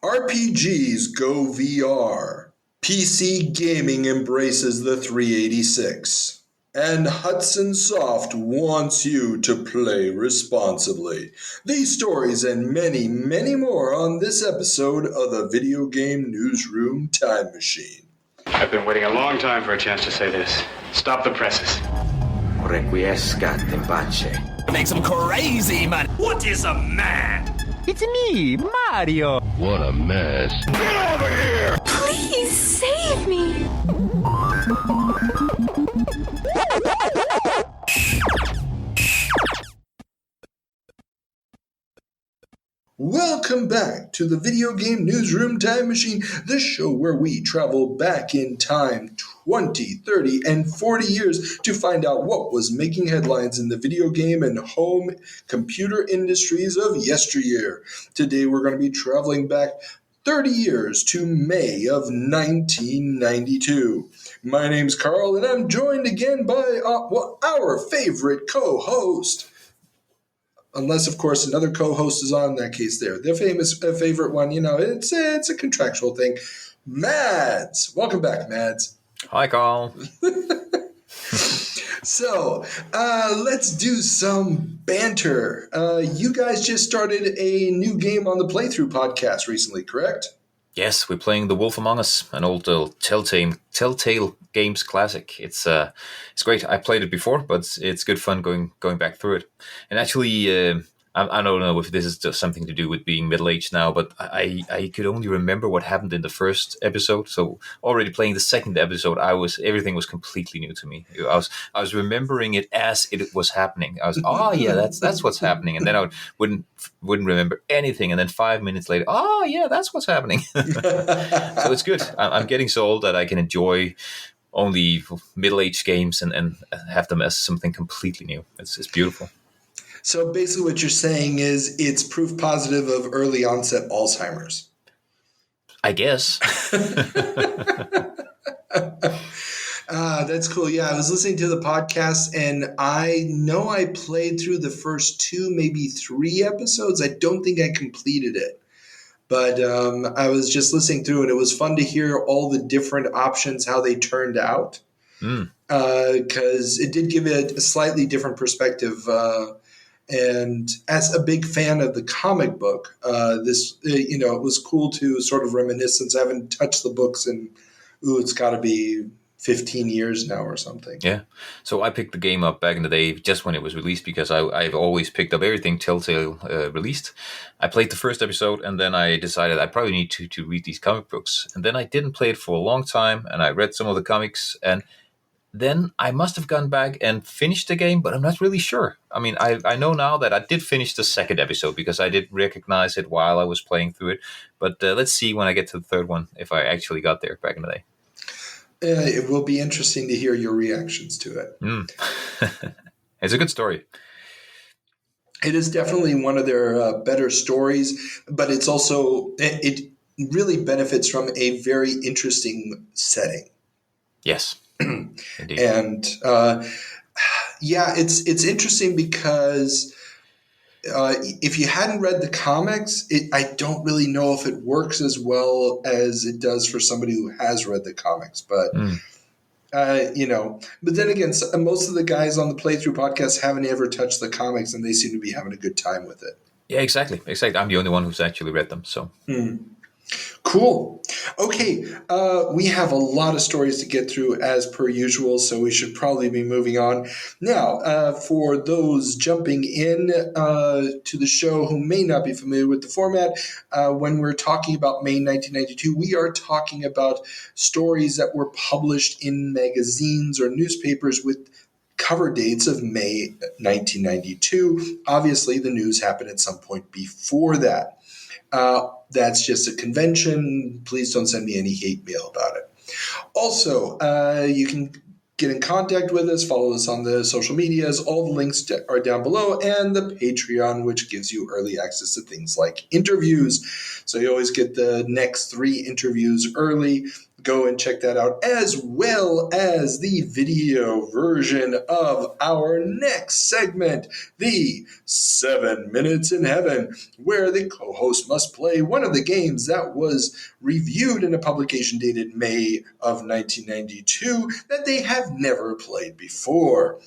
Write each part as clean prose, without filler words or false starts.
RPGs go VR. PC gaming embraces the 386. And Hudson Soft wants you to play responsibly. These stories and many, many more on this episode of the Video Game Newsroom Time Machine. I've been waiting a long time for a chance to say this. Stop the presses. Requiescat in pace. Makes him crazy, man. What is a man? It's me, Mario. What a mess. Get over here! Please save me. Welcome back to the Video Game Newsroom Time Machine, the show where we travel back in time 20, 30, and 40 years to find out what was making headlines in the video game and home computer industries of yesteryear. Today we're going to be traveling back 30 years to May of 1992. My name's Carl, and I'm joined again by our favorite co-host. Unless, of course, another co-host is on, in that case there. Their famous favorite one, it's a contractual thing. Mads. Welcome back, Mads. Hi, Carl. So, let's do some banter. You guys just started a new game on the Playthrough podcast recently, correct? Yes, we're playing The Wolf Among Us, an old Telltale Games classic. It's great. I played it before, but it's good fun going back through it. And actually, I don't know if this is just something to do with being middle-aged now, but I could only remember what happened in the first episode. So already playing the second episode, everything was completely new to me. I was remembering it as it was happening. I was, oh yeah, that's what's happening, and then I wouldn't remember anything, and then 5 minutes later, oh yeah, that's what's happening. So it's good. I'm getting so old that I can enjoy only middle-aged games and have them as something completely new. It's beautiful. So basically what you're saying is it's proof positive of early onset Alzheimer's. I guess. That's cool. Yeah, I was listening to the podcast, and I know I played through the first 2, maybe 3 episodes. I don't think I completed it. But I was just listening through, and it was fun to hear all the different options, how they turned out. Because it did give it a slightly different perspective. And as a big fan of the comic book, it was cool to sort of reminisce, since I haven't touched the books in, it's got to be 15 years now or something. Yeah. So I picked the game up back in the day just when it was released, because I've always picked up everything Telltale released. I played the first episode, and then I decided I probably need to read these comic books. And then I didn't play it for a long time, and I read some of the comics, and then I must have gone back and finished the game, but I'm not really sure. I mean, I know now that I did finish the second episode because I did recognize it while I was playing through it. But let's see when I get to the third one if I actually got there back in the day. It will be interesting to hear your reactions to it. It's a good story. It is definitely one of their better stories, but it's also, it really benefits from a very interesting setting. Yes. Indeed. And it's interesting because if you hadn't read the comics, I don't really know if it works as well as it does for somebody who has read the comics. But but then again, most of the guys on the Playthrough podcast haven't ever touched the comics, and they seem to be having a good time with it. Yeah, exactly. I'm the only one who's actually read them. So. Cool. Okay, we have a lot of stories to get through as per usual, so we should probably be moving on. Now, for those jumping in to the show who may not be familiar with the format, when we're talking about May 1992, we are talking about stories that were published in magazines or newspapers with cover dates of May 1992. Obviously, the news happened at some point before that. That's just a convention. Please don't send me any hate mail about it. Also, you can get in contact with us, follow us on the social medias. All the links are down below, and the Patreon, which gives you early access to things like interviews. So you always get the next 3 interviews early. Go and check that out, as well as the video version of our next segment, the 7 Minutes in Heaven, where the co-host must play one of the games that was reviewed in a publication dated May of 1992 that they have never played before.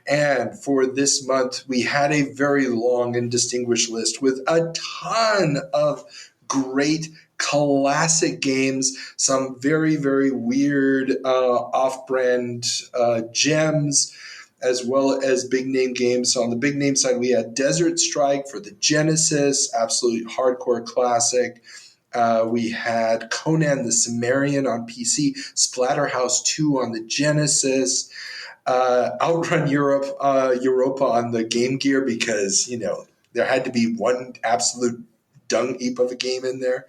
And for this month, we had a very long and distinguished list with a ton of great classic games, some very, very weird off-brand gems, as well as big name games. So on the big name side, we had Desert Strike for the Genesis, absolute hardcore classic. We had Conan the Cimmerian on PC, Splatterhouse 2 on the Genesis, Outrun Europa on the Game Gear, because, there had to be one absolute dung heap of a game in there.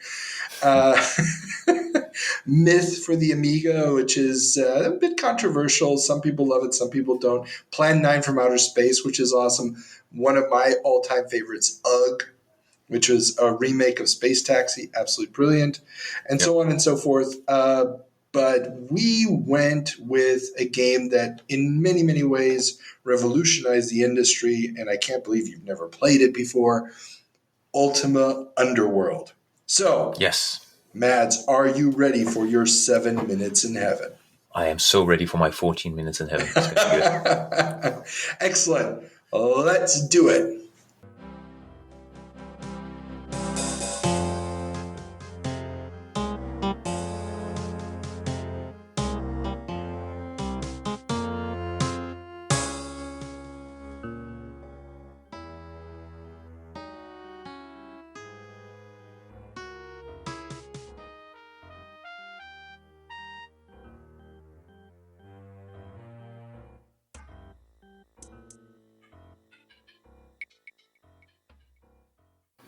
Myth for the Amiga, which is a bit controversial. Some people love it, some people don't. Plan 9 from Outer Space, which is awesome. One of my all-time favorites, UGG, which was a remake of Space Taxi, absolutely brilliant, and so on and so forth. But we went with a game that in many, many ways revolutionized the industry, and I can't believe you've never played it before, Ultima Underworld. So, Yes. Mads, are you ready for your 7 Minutes in Heaven? I am so ready for my 14 minutes in heaven. It's going to be good. Excellent. Let's do it.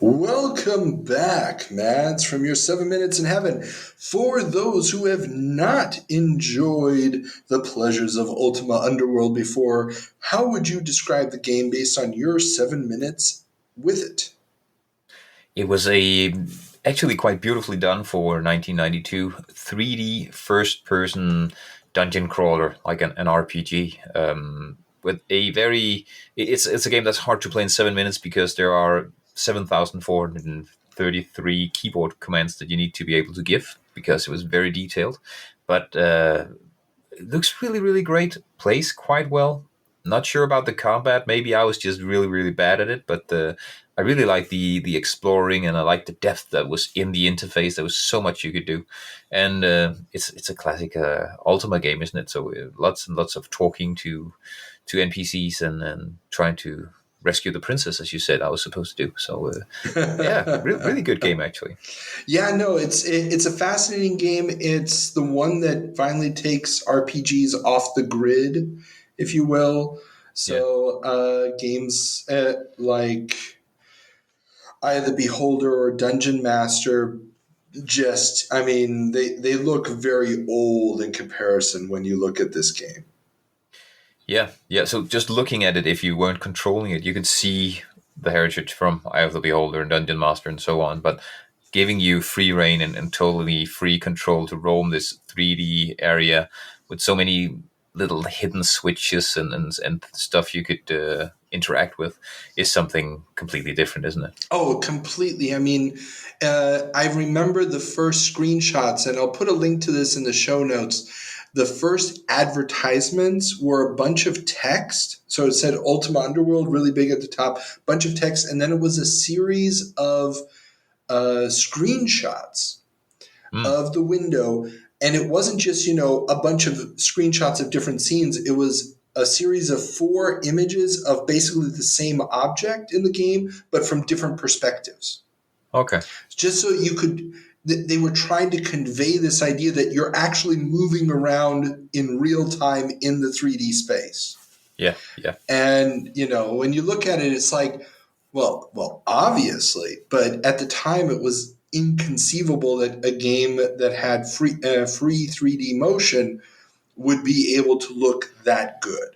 Welcome back, Mads, from your 7 Minutes in Heaven. For those who have not enjoyed the pleasures of Ultima Underworld before, how would you describe the game based on your 7 minutes with it? It was actually quite beautifully done for 1992, 3D first-person dungeon crawler, like an RPG. With it's a game that's hard to play in 7 minutes because there are 7,433 keyboard commands that you need to be able to give, because it was very detailed. But it looks really, really great. Plays quite well. Not sure about the combat. Maybe I was just really, really bad at it. But I really like the exploring, and I like the depth that was in the interface. There was so much you could do, and it's a classic Ultima game, isn't it? So lots and lots of talking to NPCs and trying to rescue the princess, as you said I was supposed to do. So really good game, actually. Yeah, no, it's a fascinating game. It's the one that finally takes RPGs off the grid, if you will. So games like Eye of the Beholder or Dungeon Master, they look very old in comparison when you look at this game. Yeah. So just looking at it, if you weren't controlling it, you could see the heritage from Eye of the Beholder and Dungeon Master and so on. But giving you free reign and totally free control to roam this 3D area with so many little hidden switches and stuff you could interact with is something completely different, isn't it? Oh, completely. I mean, I remember the first screenshots, and I'll put a link to this in the show notes. The first advertisements were a bunch of text. So it said Ultima Underworld really big at the top, bunch of text. And then it was a series of screenshots of the window. And it wasn't just, a bunch of screenshots of different scenes. It was a series of 4 images of basically the same object in the game, but from different perspectives. Okay. Just so you could... They were trying to convey this idea that you're actually moving around in real time in the 3D space. Yeah. And, when you look at it, it's like, well, obviously, but at the time it was inconceivable that a game that had free 3D motion would be able to look that good.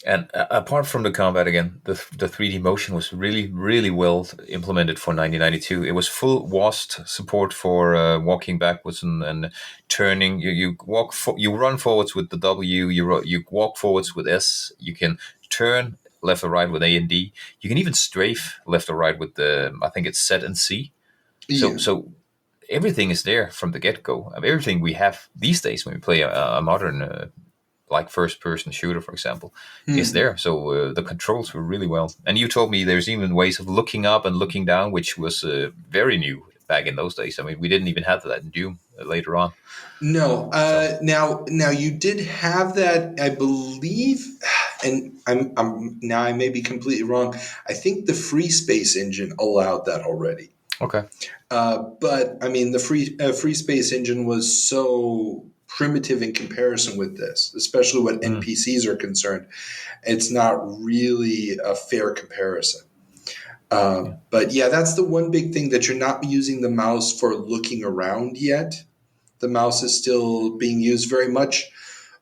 And apart from the combat, again, the 3D motion was really, really well implemented for 1992. It was full WASD support for walking backwards and turning. You run forwards with the W. You walk forwards with S. You can turn left or right with A and D. You can even strafe left or right with the, I think it's Z and C. Yeah. So everything is there from the get go. Everything we have these days when we play a modern. Like first-person shooter, for example, is there. So the controls were really well. And you told me there's even ways of looking up and looking down, which was very new back in those days. I mean, we didn't even have that in Doom later on. No. Now you did have that, I believe, and I'm now I may be completely wrong. I think the Free Space engine allowed that already. Okay. But I mean, the Free Space engine was so primitive in comparison with this, especially when NPCs are concerned. It's not really a fair comparison. But yeah, that's the one big thing, that you're not using the mouse for looking around yet. The mouse is still being used very much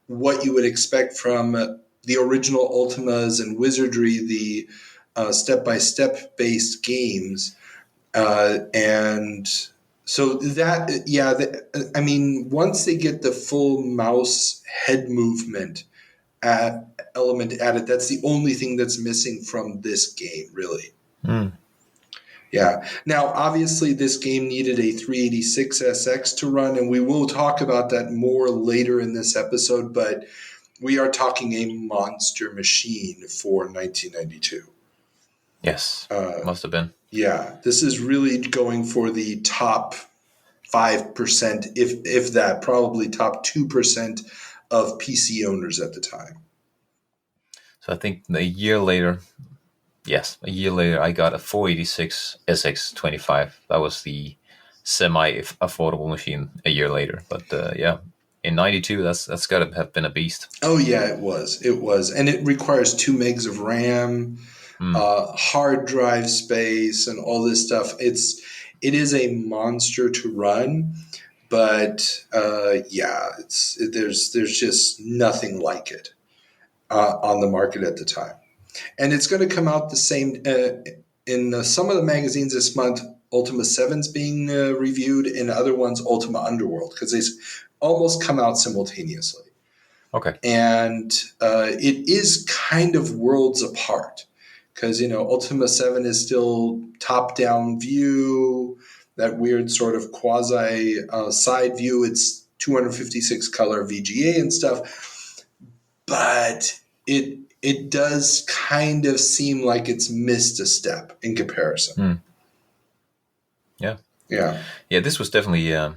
what you would expect from the original Ultimas and Wizardry, the step-by-step based games. And so that, yeah, I mean, once they get the full mouse head movement element added, that's the only thing that's missing from this game, really. Yeah. Now, obviously, this game needed a 386SX to run, and we will talk about that more later in this episode, but we are talking a monster machine for 1992. Yes, must have been. Yeah, this is really going for the top 5%, if that, probably top 2% of PC owners at the time. So I think a year later, I got a 486 SX25. That was the semi-affordable machine a year later. But yeah, in 92, that's got to have been a beast. Oh, yeah, it was. It was. And it requires 2 megs of RAM, hard drive space, and all this stuff. It is a monster to run, but yeah, there's just nothing like it on the market at the time. And it's going to come out the same in some of the magazines this month. Ultima 7's being reviewed, and other ones Ultima Underworld, because they almost come out simultaneously. Okay. And it is kind of worlds apart, because, you know, Ultima 7 is still top-down view, that weird sort of quasi side view. It's 256 color VGA and stuff, but it does kind of seem like it's missed a step in comparison. Yeah. Yeah. Yeah, this was definitely a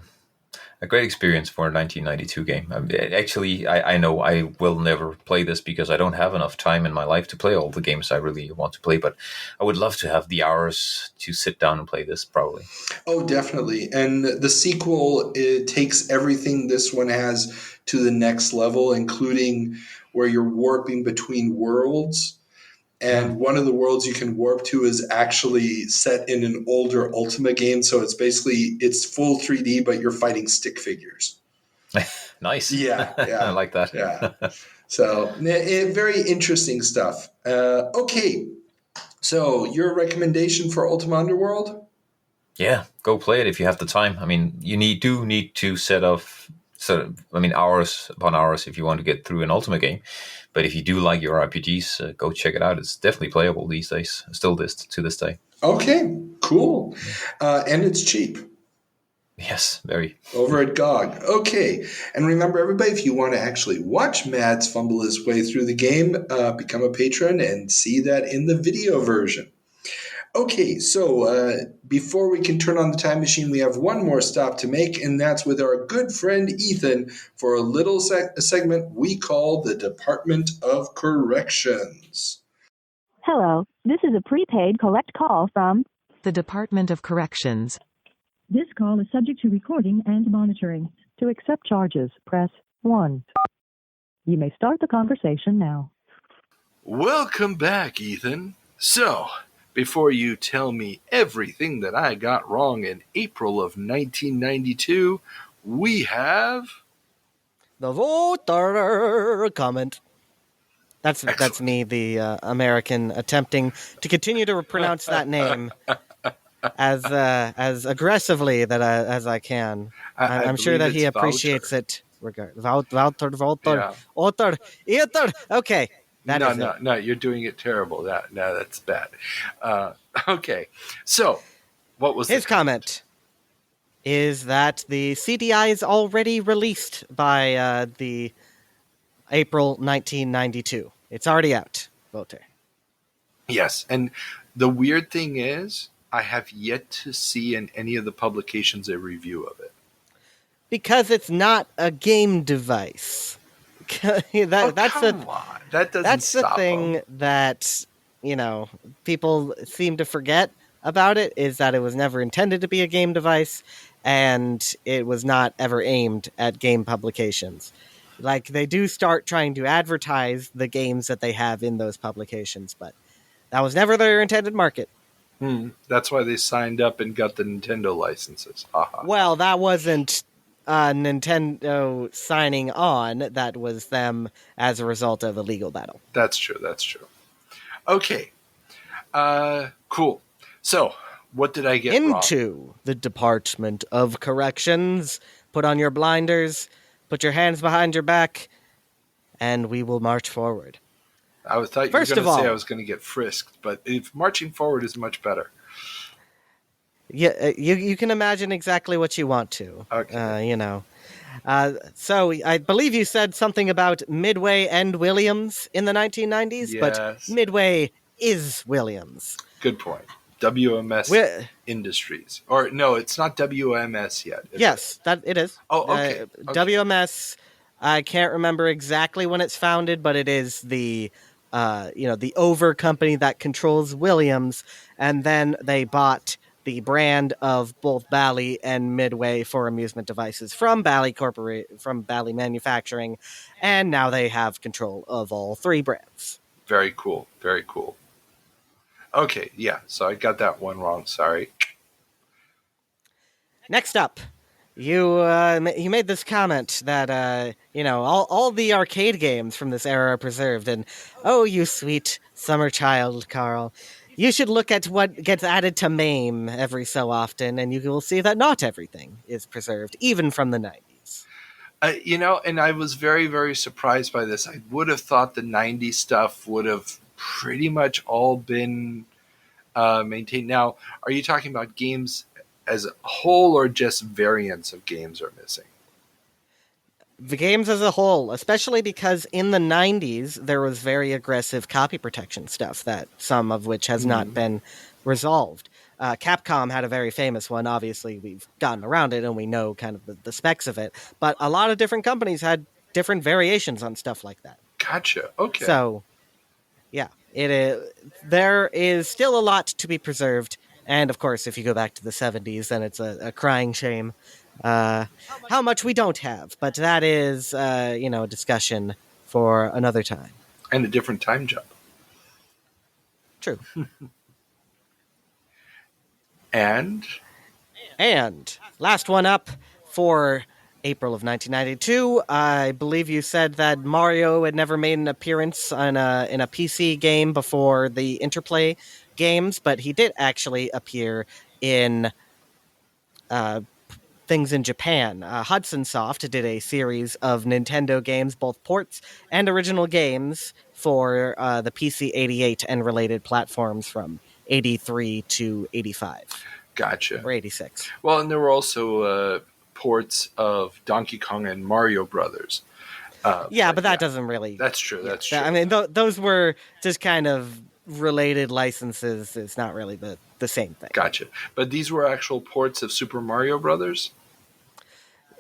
great experience for a 1992 game. Actually, I know I will never play this because I don't have enough time in my life to play all the games I really want to play, but I would love to have the hours to sit down and play this, probably. Oh, definitely. And the sequel, it takes everything this one has to the next level, including where you're warping between worlds. And one of the worlds you can warp to is actually set in an older Ultima game. So it's full 3D, but you're fighting stick figures. Nice. Yeah. I like that. Yeah. So very interesting stuff. Okay. So your recommendation for Ultima Underworld? Yeah, go play it if you have the time. I mean, you do need to set off hours upon hours if you want to get through an Ultima game. But if you do like your RPGs, go check it out. It's definitely playable these days, still to this day. Okay, cool. And it's cheap. Yes, very. Over at GOG. Okay. And remember, everybody, if you want to actually watch Mads fumble his way through the game, become a patron and see that in the video version. Okay, so before we can turn on the time machine, we have one more stop to make, and that's with our good friend Ethan for a little segment we call the Department of Corrections. Hello, this is a prepaid collect call from the Department of Corrections. This call is subject to recording and monitoring. To accept charges, press 1. You may start the conversation now. Welcome back, Ethan. So, before you tell me everything that I got wrong in April of 1992, we have... the voter comment. That's me, the American, attempting to continue to pronounce that name as aggressively as I can. I'm sure that he appreciates it. Wouter. Yeah. Otter. Eater. Okay. No, you're doing it terrible. No, that's bad. Okay, so what was his comment? Is that the CDI is already released by the April 1992. It's already out, Wouter. Yes, and the weird thing is, I have yet to see in any of the publications a review of it. Because it's not a game device. That's the thing that, people seem to forget about it, is that it was never intended to be a game device, and it was not ever aimed at game publications. Like, they do start trying to advertise the games that they have in those publications, but that was never their intended market. That's why they signed up and got the Nintendo licenses. Well, that wasn't Nintendo signing on. That was them as a result of a legal battle. That's true. Okay. Cool. So, what did I get into wrong? The Department of Corrections. Put on your blinders, put your hands behind your back, and we will march forward. I thought you were going to say I was going to get frisked, but if marching forward is much better. Yeah, you can imagine exactly what you want to. Okay. So I believe you said something about Midway and Williams in the 1990s, yes. But Midway is Williams. Good point. WMS Industries. Or no, it's not WMS yet. Yes, that it is. Oh, okay. WMS, I can't remember exactly when it's founded, but it is the over company that controls Williams, and then they bought the brand of both Bally and Midway for amusement devices from Bally Manufacturing, and now they have control of all three brands. Very cool. Very cool. Okay, yeah, so I got that one wrong. Sorry. Next up, you made this comment that all the arcade games from this era are preserved, and oh, you sweet summer child, Carl, you should look at what gets added to MAME every so often, and you will see that not everything is preserved, even from the 90s. And I was very, very surprised by this. I would have thought the 90s stuff would have pretty much all been maintained. Now, are you talking about games as a whole or just variants of games are missing? The games as a whole, especially because in the 90s there was very aggressive copy protection stuff, that some of which has not been resolved. Capcom had a very famous one. Obviously, we've gotten around it and we know kind of the specs of it. But a lot of different companies had different variations on stuff like that. Gotcha. Okay. So, yeah, there is still a lot to be preserved. And, of course, if you go back to the 70s, then it's a crying shame how much we don't have. But that is, a discussion for another time. And a different time jump. True. And last one up for April of 1992. I believe you said that Mario had never made an appearance in a PC game before the Interplay games, but he did actually appear in things in Japan. Hudson Soft did a series of Nintendo games, both ports and original games, for the PC 88 and related platforms from 83 to 85. Gotcha. Or 86. Well, and there were also ports of Donkey Kong and Mario Brothers. But that doesn't really... That's true, that's true. I mean, those were just kind of related licenses. It's not really the same thing. Gotcha. But these were actual ports of Super Mario Brothers?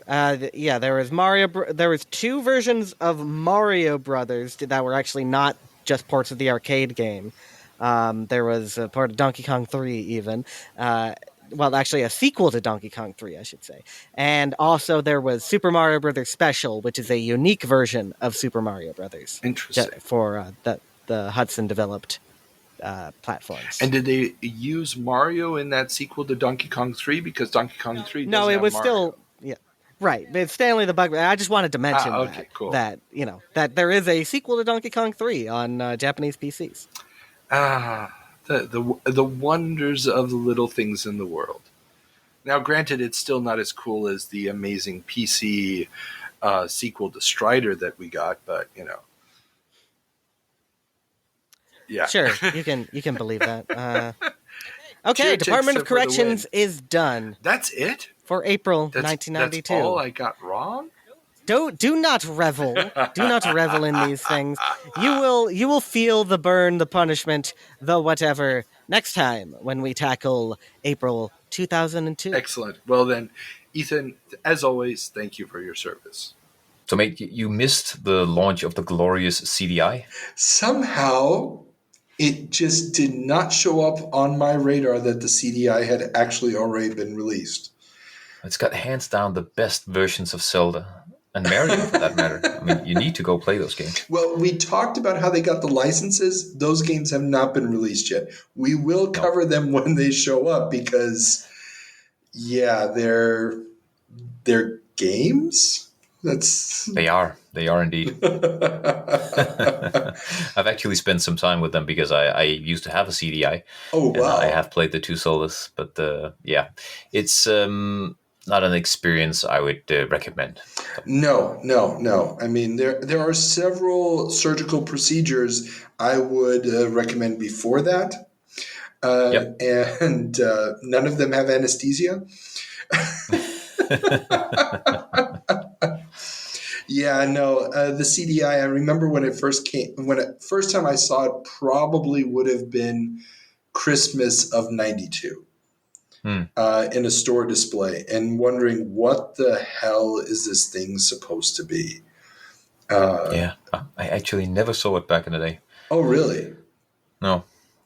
There was there was two versions of Mario Brothers that were actually not just ports of the arcade game. There was a part of Donkey Kong 3 even. Actually a sequel to Donkey Kong 3, I should say. And also there was Super Mario Brothers Special, which is a unique version of Super Mario Brothers. Interesting. For the Hudson developed platforms. And did they use Mario in that sequel to Donkey Kong 3? Because Donkey Kong 3 No, it was Mario. Right, it's Stanley the Bug. I just wanted to mention cool. that there is a sequel to Donkey Kong 3 on Japanese PCs. The wonders of the little things in the world. Now, granted, it's still not as cool as the amazing PC sequel to Strider that we got, but yeah, sure, you can believe that. Okay, Cheer Department of for the Corrections win. is done. That's it For April That's 1992. That's all I got wrong. Do not revel. Do not revel in these things. You will feel the burn, the punishment, the whatever next time when we tackle April 2002. Excellent. Well then, Ethan, as always, thank you for your service. So, mate, you missed the launch of the glorious CDI? Somehow, it just did not show up on my radar that the CDI had actually already been released. It's got hands down the best versions of Zelda. And Mario, for that matter. I mean, you need to go play those games. Well, we talked about how they got the licenses. Those games have not been released yet. We will cover them when they show up because, yeah, they're games. They are indeed. I've actually spent some time with them because I used to have a CDI. Oh wow! And I have played the two Zeldas, but yeah, it's not an experience I would recommend. No. I mean, there are several surgical procedures I would recommend before that, and none of them have anesthesia. Yeah, no, the CDI, I remember when it first came, first time I saw it probably would have been Christmas of 92 in a store display and wondering what the hell is this thing supposed to be? Yeah, I actually never saw it back in the day. Oh, really? No.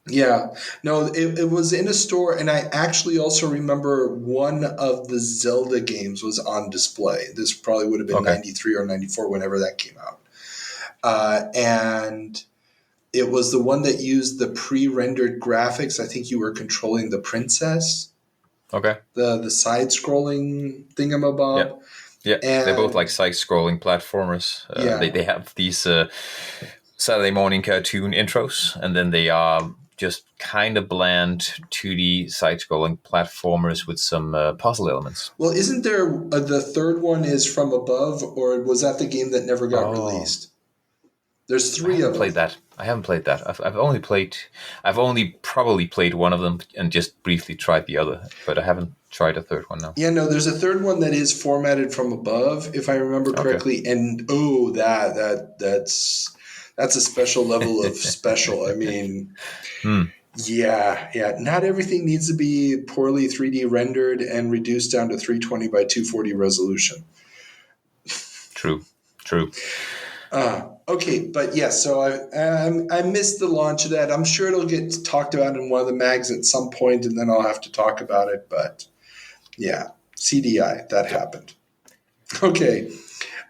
Yeah, no, it was in a store, and I actually also remember one of the Zelda games was on display. This probably would have been 93 or 94, whenever that came out. And it was the one that used the pre-rendered graphics. I think you were controlling the princess. Okay. The side-scrolling thingamabob. Yeah, they're both like side-scrolling platformers. They have these Saturday morning cartoon intros, and then they are just kind of bland 2D side-scrolling platformers with some puzzle elements. Well, isn't there the third one is From Above, or was that the game that never got released? There's three of them. I haven't played that. I've only probably played one of them and just briefly tried the other, but I haven't tried a third one now. Yeah, no, there's a third one that is formatted from above, if I remember correctly, and that's a special level of special. I mean, yeah. Not everything needs to be poorly 3D rendered and reduced down to 320 by 240 resolution. True. Okay, but yes, so I missed the launch of that. I'm sure it'll get talked about in one of the mags at some point, and then I'll have to talk about it. But yeah, CDI, that happened. Okay,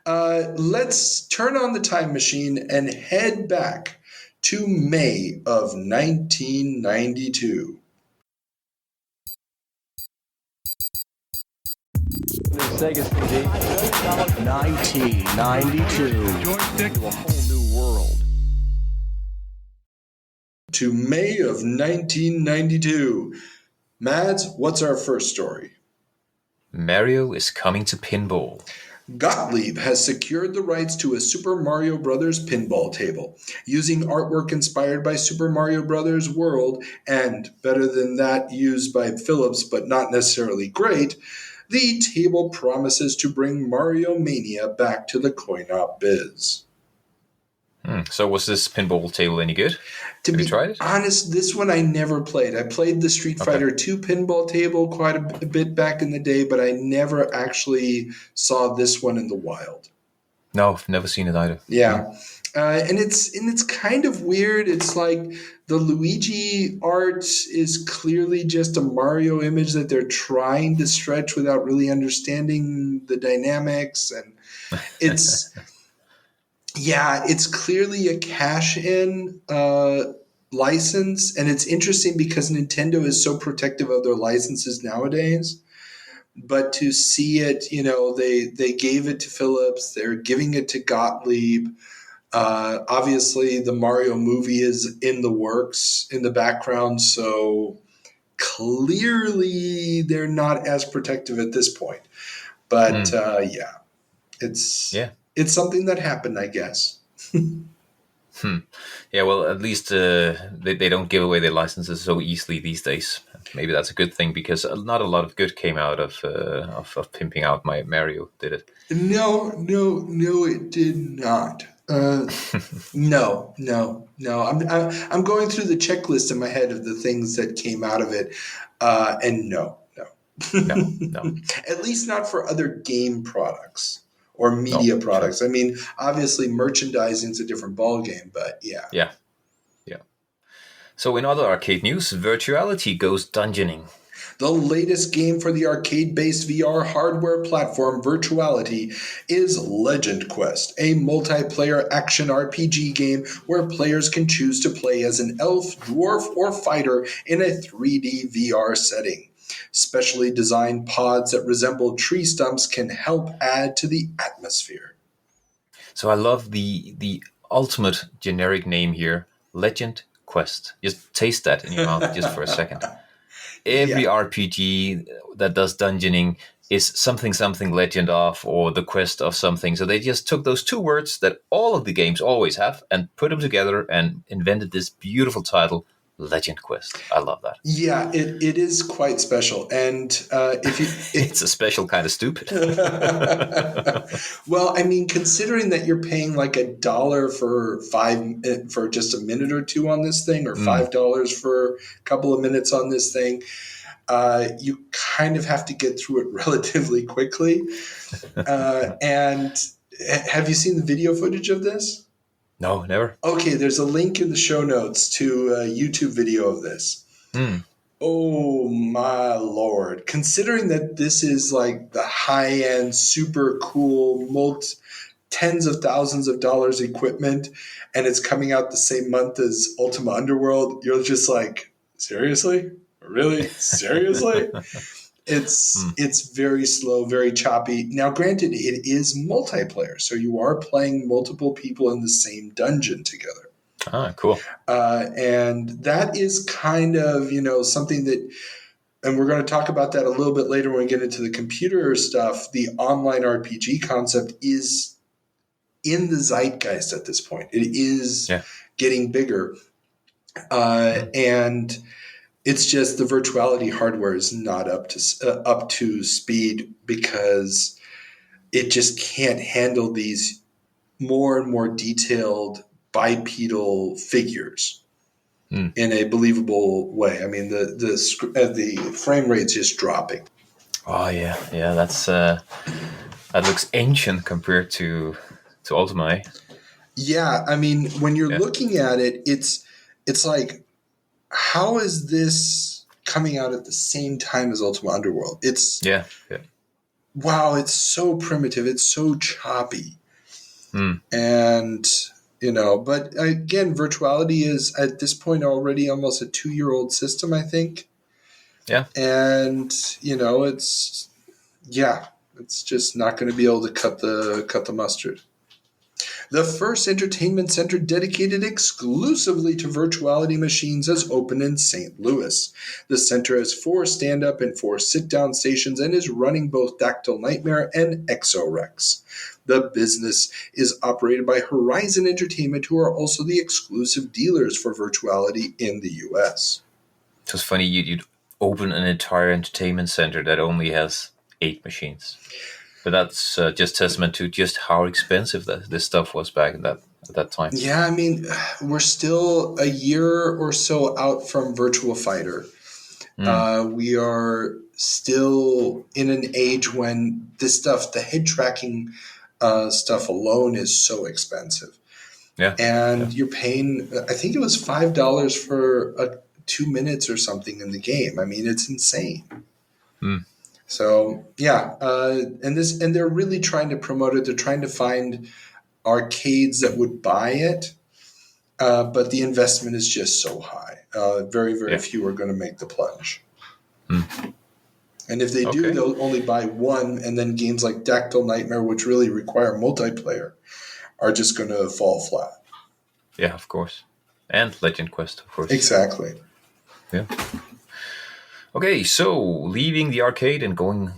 let's turn on the time machine and head back to May of 1992. Sega CD. 1992. Joystick to a whole new world. To May of 1992. Mads, what's our first story? Mario is coming to pinball. Gottlieb has secured the rights to a Super Mario Bros. Pinball table. Using artwork inspired by Super Mario Bros. World, and better than that, used by Philips but not necessarily great, the table promises to bring Mario Mania back to the coin-op biz. So was this pinball table any good? To be honest, this one I never played. I played the Street Fighter II pinball table quite a bit back in the day, but I never actually saw this one in the wild. No, I've never seen it either. Yeah. And it's kind of weird. It's like the Luigi art is clearly just a Mario image that they're trying to stretch without really understanding the dynamics, and it's it's clearly a cash-in license, and it's interesting because Nintendo is so protective of their licenses nowadays. but to see it, they gave it to Philips. They're giving it to Gottlieb. Obviously, the Mario movie is in the works in the background, so clearly they're not as protective at this point. But it's something that happened, I guess. Yeah, well, at least they don't give away their licenses so easily these days. Maybe that's a good thing, because not a lot of good came out of pimping out my Mario, did it? No, it did not. No. I'm going through the checklist in my head of the things that came out of it, and no. At least not for other game products or media products. Sure. I mean, obviously, merchandising is a different ballgame, but yeah. Yeah. So in other arcade news, Virtuality goes dungeoning. The latest game for the arcade-based VR hardware platform Virtuality is Legend Quest, a multiplayer action RPG game where players can choose to play as an elf, dwarf, or fighter in a 3D VR setting. Specially designed pods that resemble tree stumps can help add to the atmosphere. So I love the ultimate generic name here, Legend Quest. Just taste that in your mouth just for a second. Every RPG that does dungeoning is something legend of, or the quest of something. So they just took those two words that all of the games always have and put them together and invented this beautiful title, Legend Quest. I love that. Yeah, it is quite special. And it's a special kind of stupid. Well, I mean, considering that you're paying like $1 for just a minute or two on this thing, or $5 for a couple of minutes on this thing, you kind of have to get through it relatively quickly. And have you seen the video footage of this? No, never. Okay, there's a link in the show notes to a YouTube video of this. Oh my Lord. Considering that this is like the high-end, super cool, tens of thousands of dollars equipment, and it's coming out the same month as Ultima Underworld, you're just like, seriously? Really? Seriously? It's very slow, very choppy. Now, granted, it is multiplayer, so you are playing multiple people in the same dungeon together. Ah, cool. And that is kind of, something that, and we're going to talk about that a little bit later when we get into the computer stuff. The online RPG concept is in the zeitgeist at this point. It is getting bigger. And it's just the Virtuality hardware is not up to speed, because it just can't handle these more and more detailed bipedal figures in a believable way. I mean, the frame rate's just dropping. Oh yeah, that's that looks ancient compared to Ultima. Eh? Yeah, I mean, when you're looking at it, it's like, how is this coming out at the same time as Ultima Underworld? It's wow, it's so primitive, it's so choppy, and but again, Virtuality is at this point already almost a 2-year-old system, I think. Yeah, and it's just not going to be able to cut the mustard. The first entertainment center dedicated exclusively to Virtuality machines has opened in St. Louis. The center has 4 stand-up and 4 sit-down stations and is running both Dactyl Nightmare and Exorex. The business is operated by Horizon Entertainment, who are also the exclusive dealers for Virtuality in the U.S. So it's funny, you'd open an entire entertainment center that only has 8 machines. But that's just testament to just how expensive this stuff was back at that time. Yeah, I mean, we're still a year or so out from Virtua Fighter. We are still in an age when this stuff, the head tracking stuff alone, is so expensive. Yeah, and you're paying, I think it was $5 for 2 minutes or something in the game. I mean, it's insane. So and they're really trying to promote it. They're trying to find arcades that would buy it, but the investment is just so high. Very, very few are going to make the plunge. And if they do, they'll only buy one, and then games like Dactyl Nightmare, which really require multiplayer, are just going to fall flat. Yeah, of course. And Legend Quest, of course. Exactly. Yeah. Okay, so leaving the arcade and going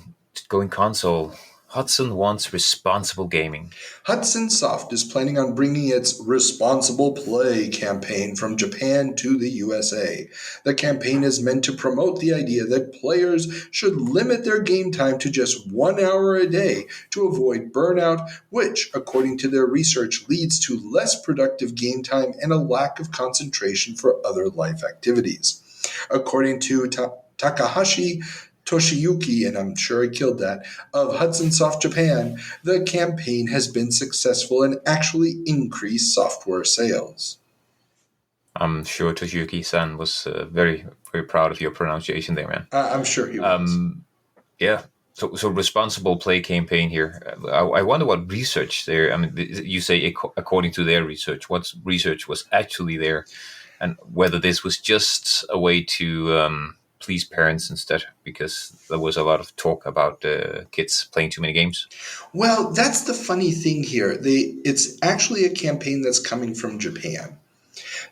console, Hudson wants responsible gaming. Hudson Soft is planning on bringing its Responsible Play campaign from Japan to the USA. The campaign is meant to promote the idea that players should limit their game time to just 1 hour a day to avoid burnout, which, according to their research, leads to less productive game time and a lack of concentration for other life activities. According to Takahashi Toshiyuki, and I'm sure I killed that, of Hudson Soft Japan, the campaign has been successful and actually increased software sales. I'm sure Toshiyuki-san was very, very proud of your pronunciation there, man. I'm sure he was. Yeah. So responsible play campaign here. I wonder what research there. I mean, you say according to their research. What research was actually there, and whether this was just a way to please parents instead, because there was a lot of talk about kids playing too many games. Well, that's the funny thing here. It's actually a campaign that's coming from Japan.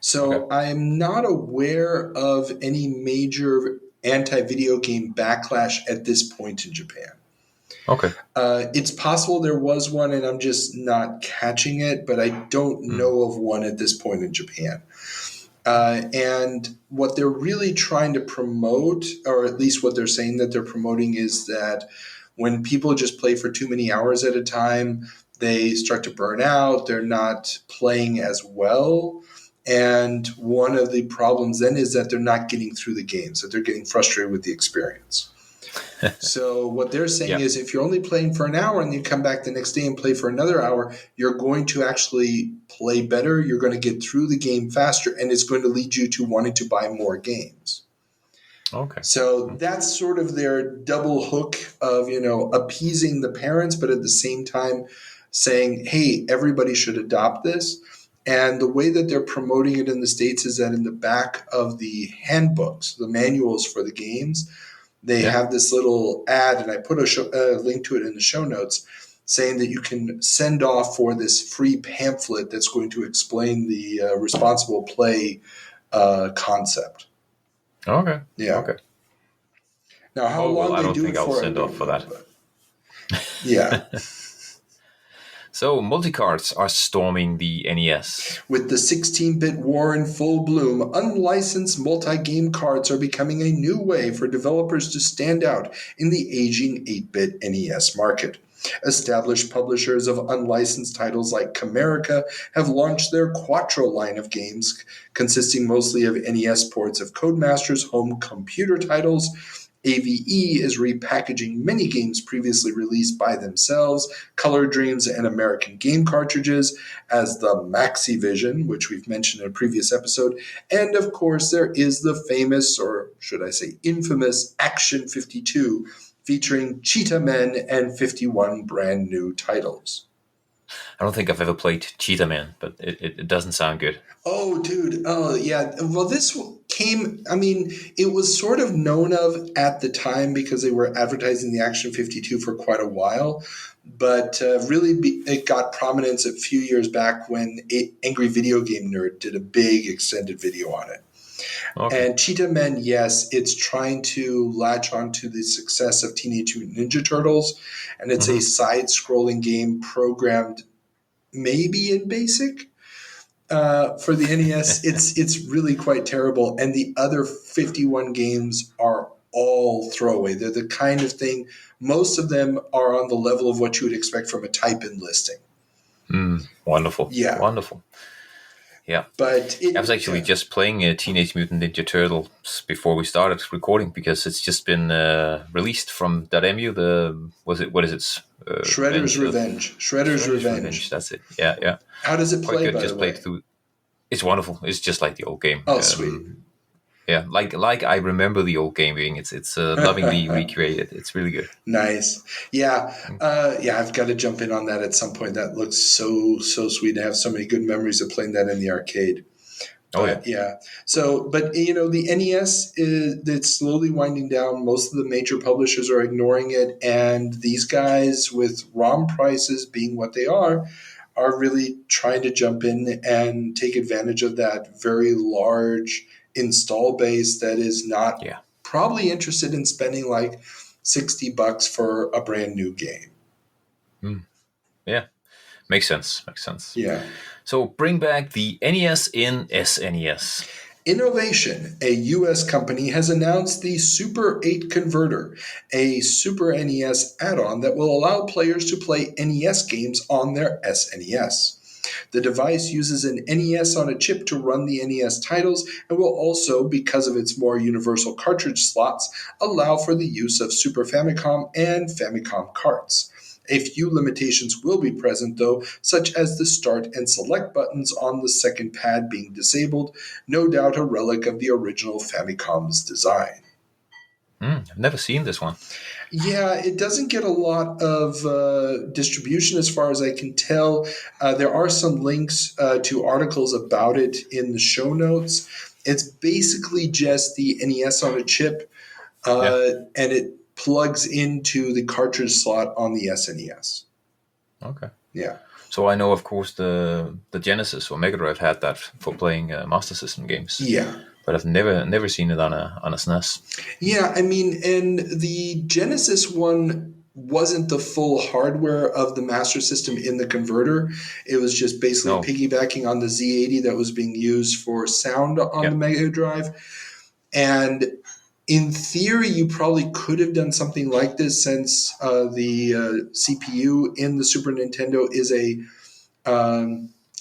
So I'm not aware of any major anti-video game backlash at this point in Japan. Okay. It's possible there was one and I'm just not catching it, but I don't know of one at this point in Japan. And what they're really trying to promote, or at least what they're saying that they're promoting, is that when people just play for too many hours at a time, they start to burn out. They're not playing as well. And one of the problems then is that they're not getting through the games, that they're getting frustrated with the experience. So what they're saying is if you're only playing for an hour and you come back the next day and play for another hour, you're going to actually play better. You're going to get through the game faster, and it's going to lead you to wanting to buy more games. Okay. So that's sort of their double hook of, appeasing the parents, but at the same time saying, hey, everybody should adopt this. And the way that they're promoting it in the States is that in the back of the handbooks, the manuals for the games, they have this little ad, and I put a link to it in the show notes, saying that you can send off for this free pamphlet that's going to explain the responsible play concept. Okay. Yeah. Okay. Now, how long I they don't do think it I'll for? send off for that. Yeah. So, multi-carts are storming the NES. With the 16-bit war in full bloom, unlicensed multi-game carts are becoming a new way for developers to stand out in the aging 8-bit NES market. Established publishers of unlicensed titles like Camerica have launched their Quattro line of games, consisting mostly of NES ports of Codemaster's home computer titles. AVE is repackaging many games previously released by themselves, Color Dreams and American Game cartridges, as the Maxivision, which we've mentioned in a previous episode. And of course, there is the famous, or should I say infamous, Action 52, featuring Cheetah Men and 51 brand new titles. I don't think I've ever played Cheetah Man, but it doesn't sound good. Oh, dude. Oh, yeah. Well, this came, it was sort of known of at the time because they were advertising the Action 52 for quite a while. But it got prominence a few years back when Angry Video Game Nerd did a big extended video on it. Okay. And Cheetah Men, yes, it's trying to latch onto the success of Teenage Mutant Ninja Turtles. And it's a side-scrolling game programmed maybe in BASIC. For the NES, it's really quite terrible. And the other 51 games are all throwaway. They're the kind of thing, most of them are on the level of what you would expect from a type-in listing. Wonderful. Yeah. Wonderful. Yeah. But I was actually just playing Teenage Mutant Ninja Turtles before we started recording because it's just been released from .mu. What is it? Shredder's Revenge. Shredder's Revenge. That's it. Yeah. How does it play? Quite good. Just played through. It's wonderful. It's just like the old game. Oh, sweet. Yeah, like I remember the old game being. It's lovingly recreated. It's really good. Nice. Yeah. I've got to jump in on that at some point. That looks so sweet. I have so many good memories of playing that in the arcade. Oh yeah. But yeah, so but the NES it's slowly winding down. Most of the major publishers are ignoring it, and these guys with ROM prices being what they are really trying to jump in and take advantage of that very large install base that is not Yeah. probably interested in spending like $60 for a brand new game. Yeah. Makes sense. Makes sense. Yeah. So bring back the NES in SNES. Innovation, a U.S. company, has announced the Super 8 Converter, a Super NES add-on that will allow players to play NES games on their SNES. The device uses an NES on a chip to run the NES titles and will also, because of its more universal cartridge slots, allow for the use of Super Famicom and Famicom carts. A few limitations will be present, though, such as the start and select buttons on the second pad being disabled, no doubt a relic of the original Famicom's design. I've never seen this one. Yeah, it doesn't get a lot of distribution as far as I can tell. There are some links to articles about it in the show notes. It's basically just the NES on a chip, and it plugs into the cartridge slot on the SNES. Okay. Yeah. So I know, of course, the Genesis or Mega Drive had that for playing Master System games. Yeah. But I've never seen it on a SNES. Yeah, I mean, and the Genesis one wasn't the full hardware of the Master System in the converter. It was just basically piggybacking on the Z80 that was being used for sound on the Mega Drive. And in theory, you probably could have done something like this since the CPU in the Super Nintendo is a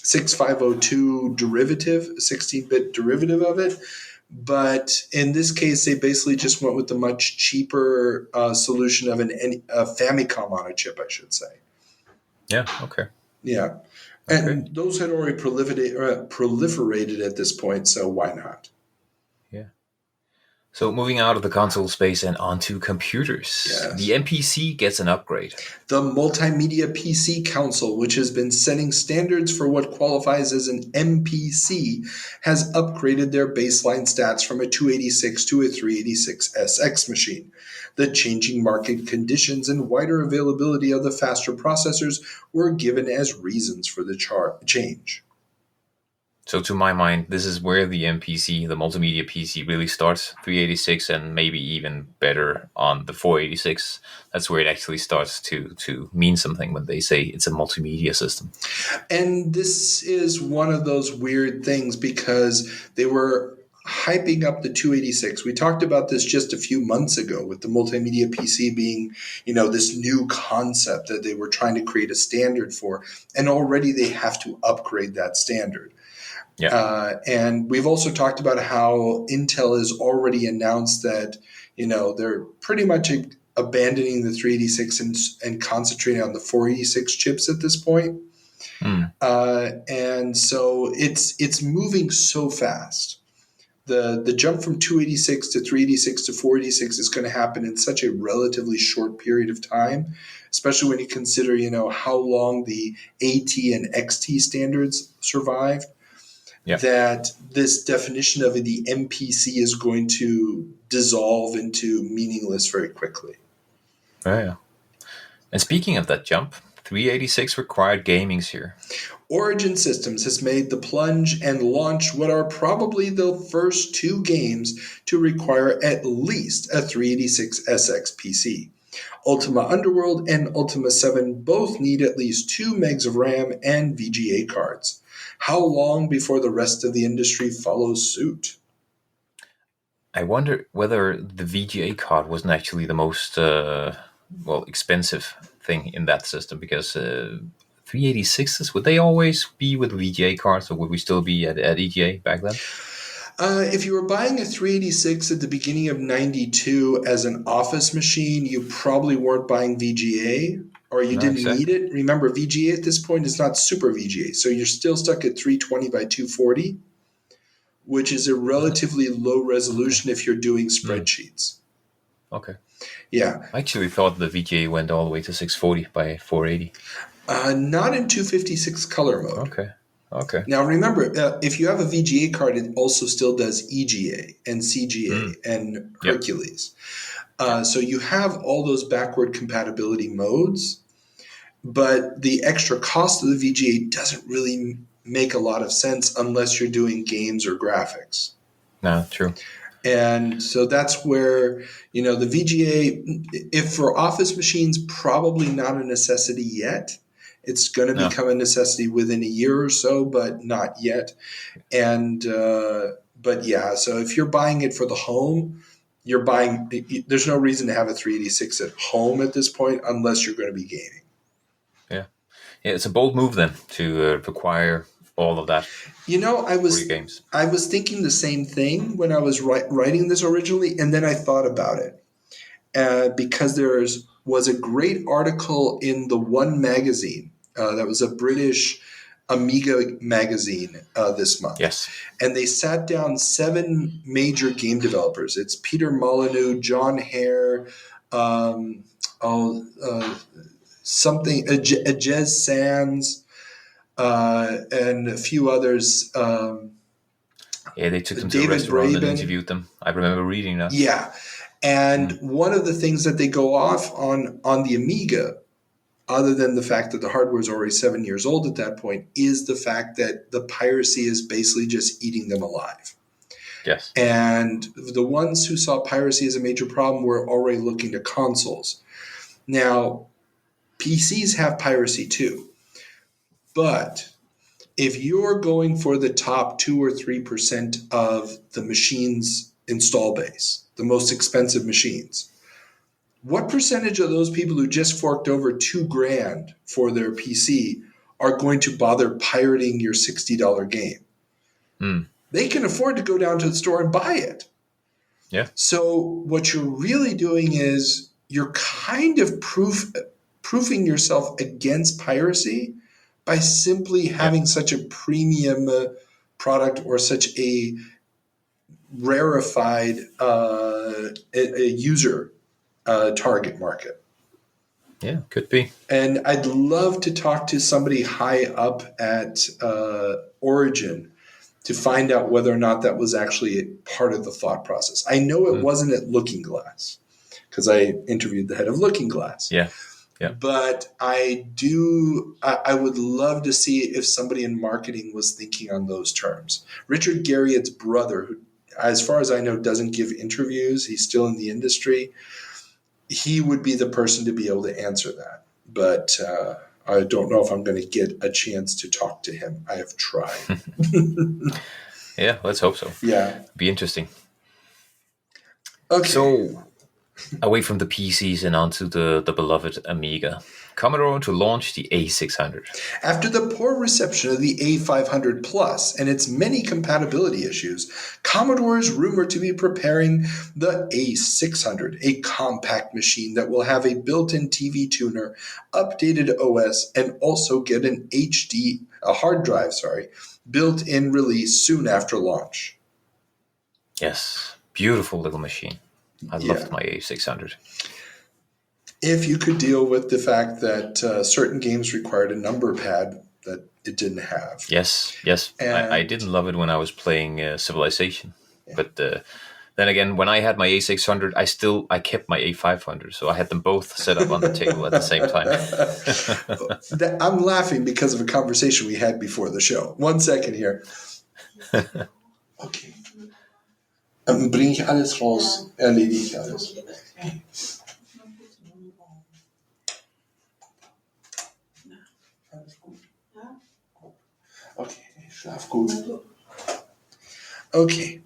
6502 derivative, a 16-bit derivative of it. But in this case, they basically just went with the much cheaper solution of a Famicom on a chip, I should say. Yeah, okay. Yeah. And those had already proliferated at this point, so why not? Yeah. So moving out of the console space and onto computers, the MPC gets an upgrade. The Multimedia PC Council, which has been setting standards for what qualifies as an MPC, has upgraded their baseline stats from a 286 to a 386SX machine. The changing market conditions and wider availability of the faster processors were given as reasons for the change. So to my mind, this is where the MPC, the Multimedia PC, really starts. 386 and maybe even better on the 486. That's where it actually starts to mean something when they say it's a multimedia system. And this is one of those weird things because they were hyping up the 286. We talked about this just a few months ago with the Multimedia PC being, this new concept that they were trying to create a standard for. And already they have to upgrade that standard. Yeah. And we've also talked about how Intel has already announced that, they're pretty much abandoning the 386 and concentrating on the 486 chips at this point. And so it's moving so fast. The jump from 286 to 386 to 486 is going to happen in such a relatively short period of time, especially when you consider, how long the AT and XT standards survived. Yeah. That this definition of the MPC is going to dissolve into meaningless very quickly. Yeah. And speaking of that jump, 386 required gamings here. Origin Systems has made the plunge and launched what are probably the first two games to require at least a 386SX PC. Ultima Underworld and Ultima 7 both need at least 2 megs of RAM and VGA cards. How long before the rest of the industry follows suit? I wonder whether the VGA card wasn't actually the most expensive thing in that system, because 386s, would they always be with VGA cards, or would we still be at EGA back then? If you were buying a 386 at the beginning of 92 as an office machine, you probably weren't buying VGA. Or you didn't need it. Remember, VGA at this point is not super VGA. So you're still stuck at 320 by 240, which is a relatively low resolution if you're doing spreadsheets. Okay. Yeah. I actually thought the VGA went all the way to 640 by 480. Not in 256 color mode. Okay. Okay. Now remember, if you have a VGA card, it also still does EGA and CGA and Hercules. So you have all those backward compatibility modes, but the extra cost of the VGA doesn't really make a lot of sense unless you're doing games or graphics. No, true. And so that's where, the VGA, if for office machines, probably not a necessity yet. It's going to become a necessity within a year or so, but not yet. And, but yeah, so if you're buying it for the home, there's no reason to have a 386 at home at this point unless you're going to be gaming. Yeah, it's a bold move then to require all of that. I was thinking the same thing when I was writing this originally, and then I thought about it because there was a great article in the One magazine that was a British Amiga magazine this month. Yes. And they sat down 7 major game developers. It's Peter Molyneux, John Hare, Jez Sands, and a few others. They took them to David a restaurant and Braben. interviewed them. I remember reading that. Yeah. And one of the things that they go off on the Amiga, other than the fact that the hardware is already 7 years old at that point, is the fact that the piracy is basically just eating them alive. Yes. And the ones who saw piracy as a major problem were already looking to consoles. Now, PCs have piracy too. But if you're going for the top 2 or 3% of the machine's install base, the most expensive machines, what percentage of those people who just forked over $2,000 for their PC are going to bother pirating your $60 game? They can afford to go down to the store and buy it. Yeah. So what you're really doing is you're kind of proofing yourself against piracy by simply having such a premium product or such a rarefied a user target market. Yeah, could be. And I'd love to talk to somebody high up at Origin to find out whether or not that was actually a part of the thought process. I know it wasn't at Looking Glass because I interviewed the head of Looking Glass. Yeah. But I would love to see if somebody in marketing was thinking on those terms. Richard Garriott's brother, who, as far as I know, doesn't give interviews. He's still in the industry. He would be the person to be able to answer that. But I don't know if I'm going to get a chance to talk to him. I have tried. Yeah, let's hope so. Yeah. Be interesting. Okay. So, away from the PCs and onto the beloved Amiga, Commodore to launch the A600. After the poor reception of the A500 Plus and its many compatibility issues, Commodore is rumored to be preparing the A600, a compact machine that will have a built-in TV tuner, updated OS, and also get a hard drive, built-in release soon after launch. Yes, beautiful little machine. I loved my A600. If you could deal with the fact that certain games required a number pad that it didn't have. Yes. I didn't love it when I was playing Civilization. Yeah. But then again, when I had my A600, I kept my A500. So I had them both set up on the table at the same time. I'm laughing because of a conversation we had before the show. 1 second here. Okay. Bring ich alles raus, erledige ich alles. Okay, schlaf gut. Okay.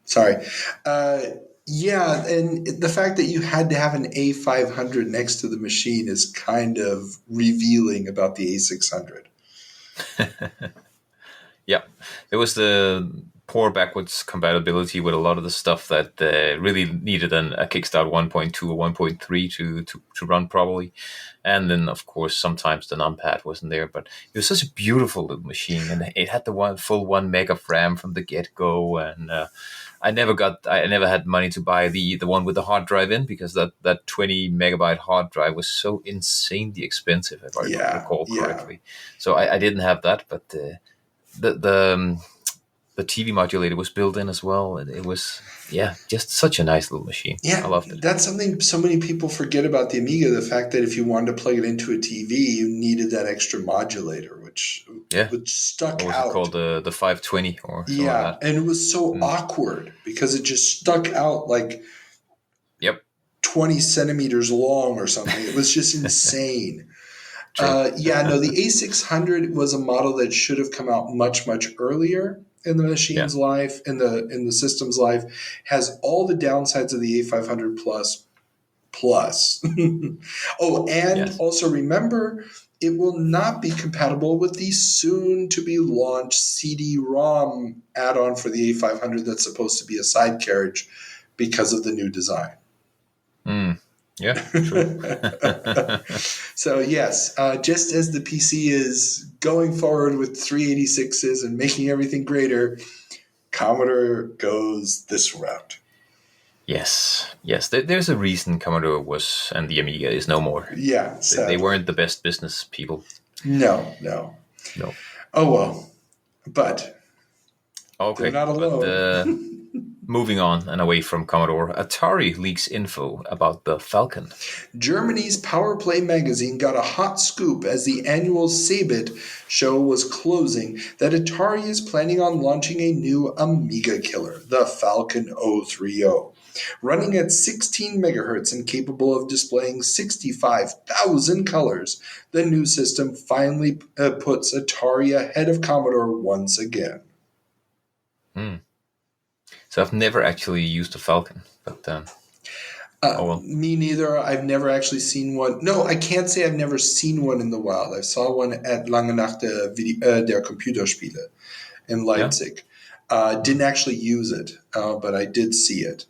Sorry. Yeah, and the fact that you had to have an A500 next to the machine is kind of revealing about the A600. Yeah, there was the poor backwards compatibility with a lot of the stuff that really needed a kickstart 1.2 or 1.3 to run properly. And then, of course, sometimes the numpad wasn't there. But it was such a beautiful little machine. And it had the full 1 meg of RAM from the get-go. And I never had money to buy the one with the hard drive in, because that 20 megabyte hard drive was so insanely expensive, if I recall correctly. So I didn't have that, but the TV modulator was built in as well, and it was just such a nice little machine. Yeah, I loved it. That's something so many people forget about the Amiga, the fact that if you wanted to plug it into a TV, you needed that extra modulator, which stuck what was out. It called the 520 or something like that. And it was so awkward because it just stuck out like 20 centimeters long or something. It was just insane. The A600 was a model that should have come out much, much earlier in the machine's life, in the system's life. Has all the downsides of the A500 plus. Also remember, it will not be compatible with the soon-to-be-launched CD-ROM add-on for the A500 that's supposed to be a side carriage because of the new design. Yeah, true. So yes, just as the PC is going forward with 386s and making everything greater, Commodore goes this route. Yes. There's a reason Commodore was and the Amiga is no more. Yeah, they weren't the best business people. No. Oh well, but they're not alone. But, moving on and away from Commodore, Atari leaks info about the Falcon. Germany's Power Play magazine got a hot scoop as the annual Sabit show was closing that Atari is planning on launching a new Amiga killer, the Falcon 030. Running at 16 megahertz and capable of displaying 65,000 colors, the new system finally puts Atari ahead of Commodore once again. So I've never actually used a Falcon, but me neither. I've never actually seen one. No, I can't say I've never seen one in the wild. I saw one at Lange Nacht der Computerspiele in Leipzig. Didn't actually use it, but I did see it.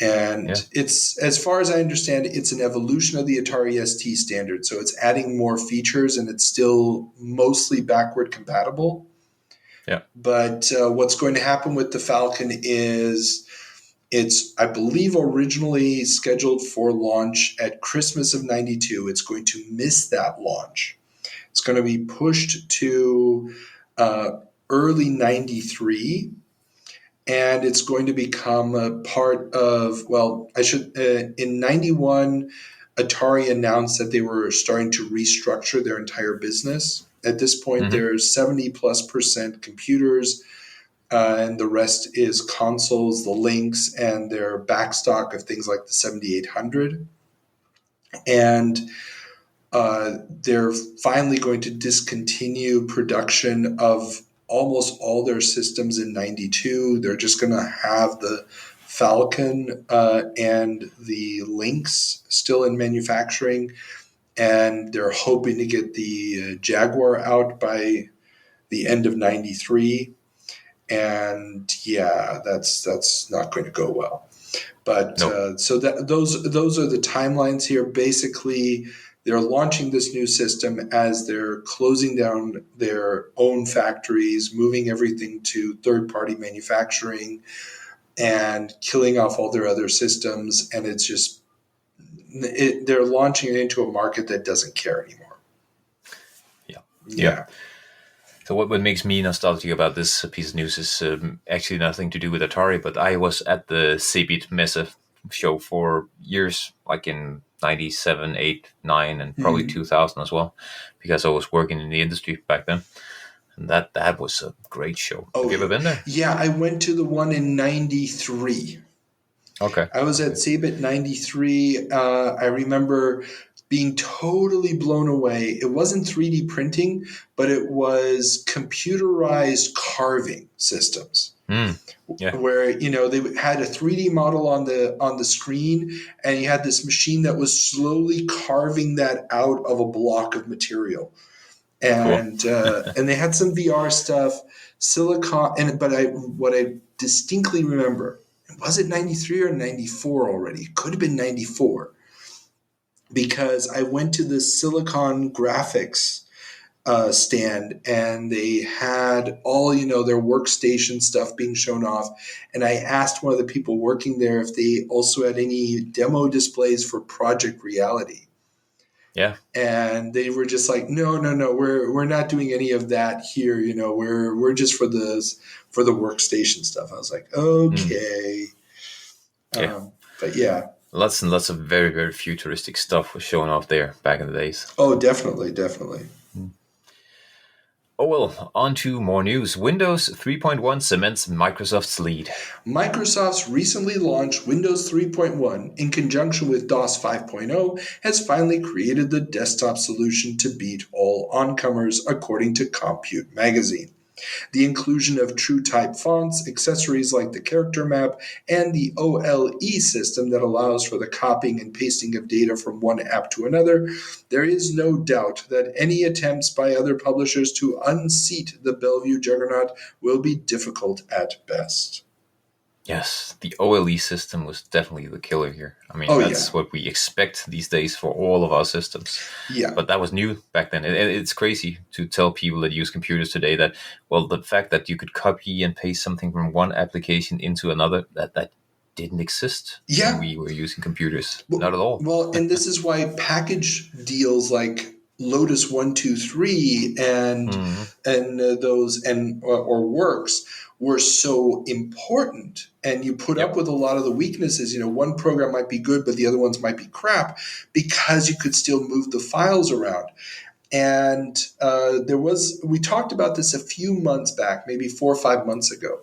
And it's, as far as I understand, it's an evolution of the Atari ST standard. So it's adding more features, and it's still mostly backward compatible. Yeah. But what's going to happen with the Falcon is it's, I believe, originally scheduled for launch at Christmas of '92. It's going to miss that launch. It's going to be pushed to early '93. And it's going to become a part of, in 91, Atari announced that they were starting to restructure their entire business. At this point, there's 70+% computers, and the rest is consoles, the Lynx, and their backstock of things like the 7800. And they're finally going to discontinue production of almost all their systems in 92. They're just going to have the Falcon and the Lynx still in manufacturing, and they're hoping to get the Jaguar out by the end of 93. And that's not going to go well. But so that those are the timelines here. Basically, they're launching this new system as they're closing down their own factories, moving everything to third-party manufacturing, and killing off all their other systems. And it's just they're launching it into a market that doesn't care anymore. Yeah. So what makes me nostalgic about this piece of news is actually nothing to do with Atari, but I was at the Sabit Messe show for years, like in 97, 8, 9, and probably 2000 as well, because I was working in the industry back then. And that was a great show. Have you ever been there? Yeah, I went to the one in 93. Okay. I was at Sabit 93. I remember being totally blown away. It wasn't 3D printing, but it was computerized carving systems. Where they had a 3D model on the screen, and you had this machine that was slowly carving that out of a block of material, and and they had some VR stuff, silicon. What I distinctly remember, was it 93 or 94 already? It could have been 94, because I went to the Silicon Graphics stand, and they had all, their workstation stuff being shown off. And I asked one of the people working there if they also had any demo displays for Project Reality. Yeah. And they were just like, no, we're not doing any of that here. We're just for the workstation stuff. I was like, okay. Yeah. But yeah. Lots and lots of very, very futuristic stuff was showing off there back in the days. Oh, definitely. Oh, well, on to more news. Windows 3.1 cements Microsoft's lead. Microsoft's recently launched Windows 3.1 in conjunction with DOS 5.0 has finally created the desktop solution to beat all oncomers, according to Compute magazine. The inclusion of true type fonts, accessories like the character map, and the OLE system that allows for the copying and pasting of data from one app to another, there is no doubt that any attempts by other publishers to unseat the Bellevue juggernaut will be difficult at best. Yes, the OLE system was definitely the killer here. I mean, that's what we expect these days for all of our systems. Yeah. But that was new back then. It's crazy to tell people that use computers today that, well, the fact that you could copy and paste something from one application into another, that didn't exist when we were using computers. Not at all. Well, and this is why package deals like Lotus 123 or Works were so important, and you put up with a lot of the weaknesses. One program might be good, but the other ones might be crap, because you could still move the files around. And we talked about this a few months back, maybe 4 or 5 months ago,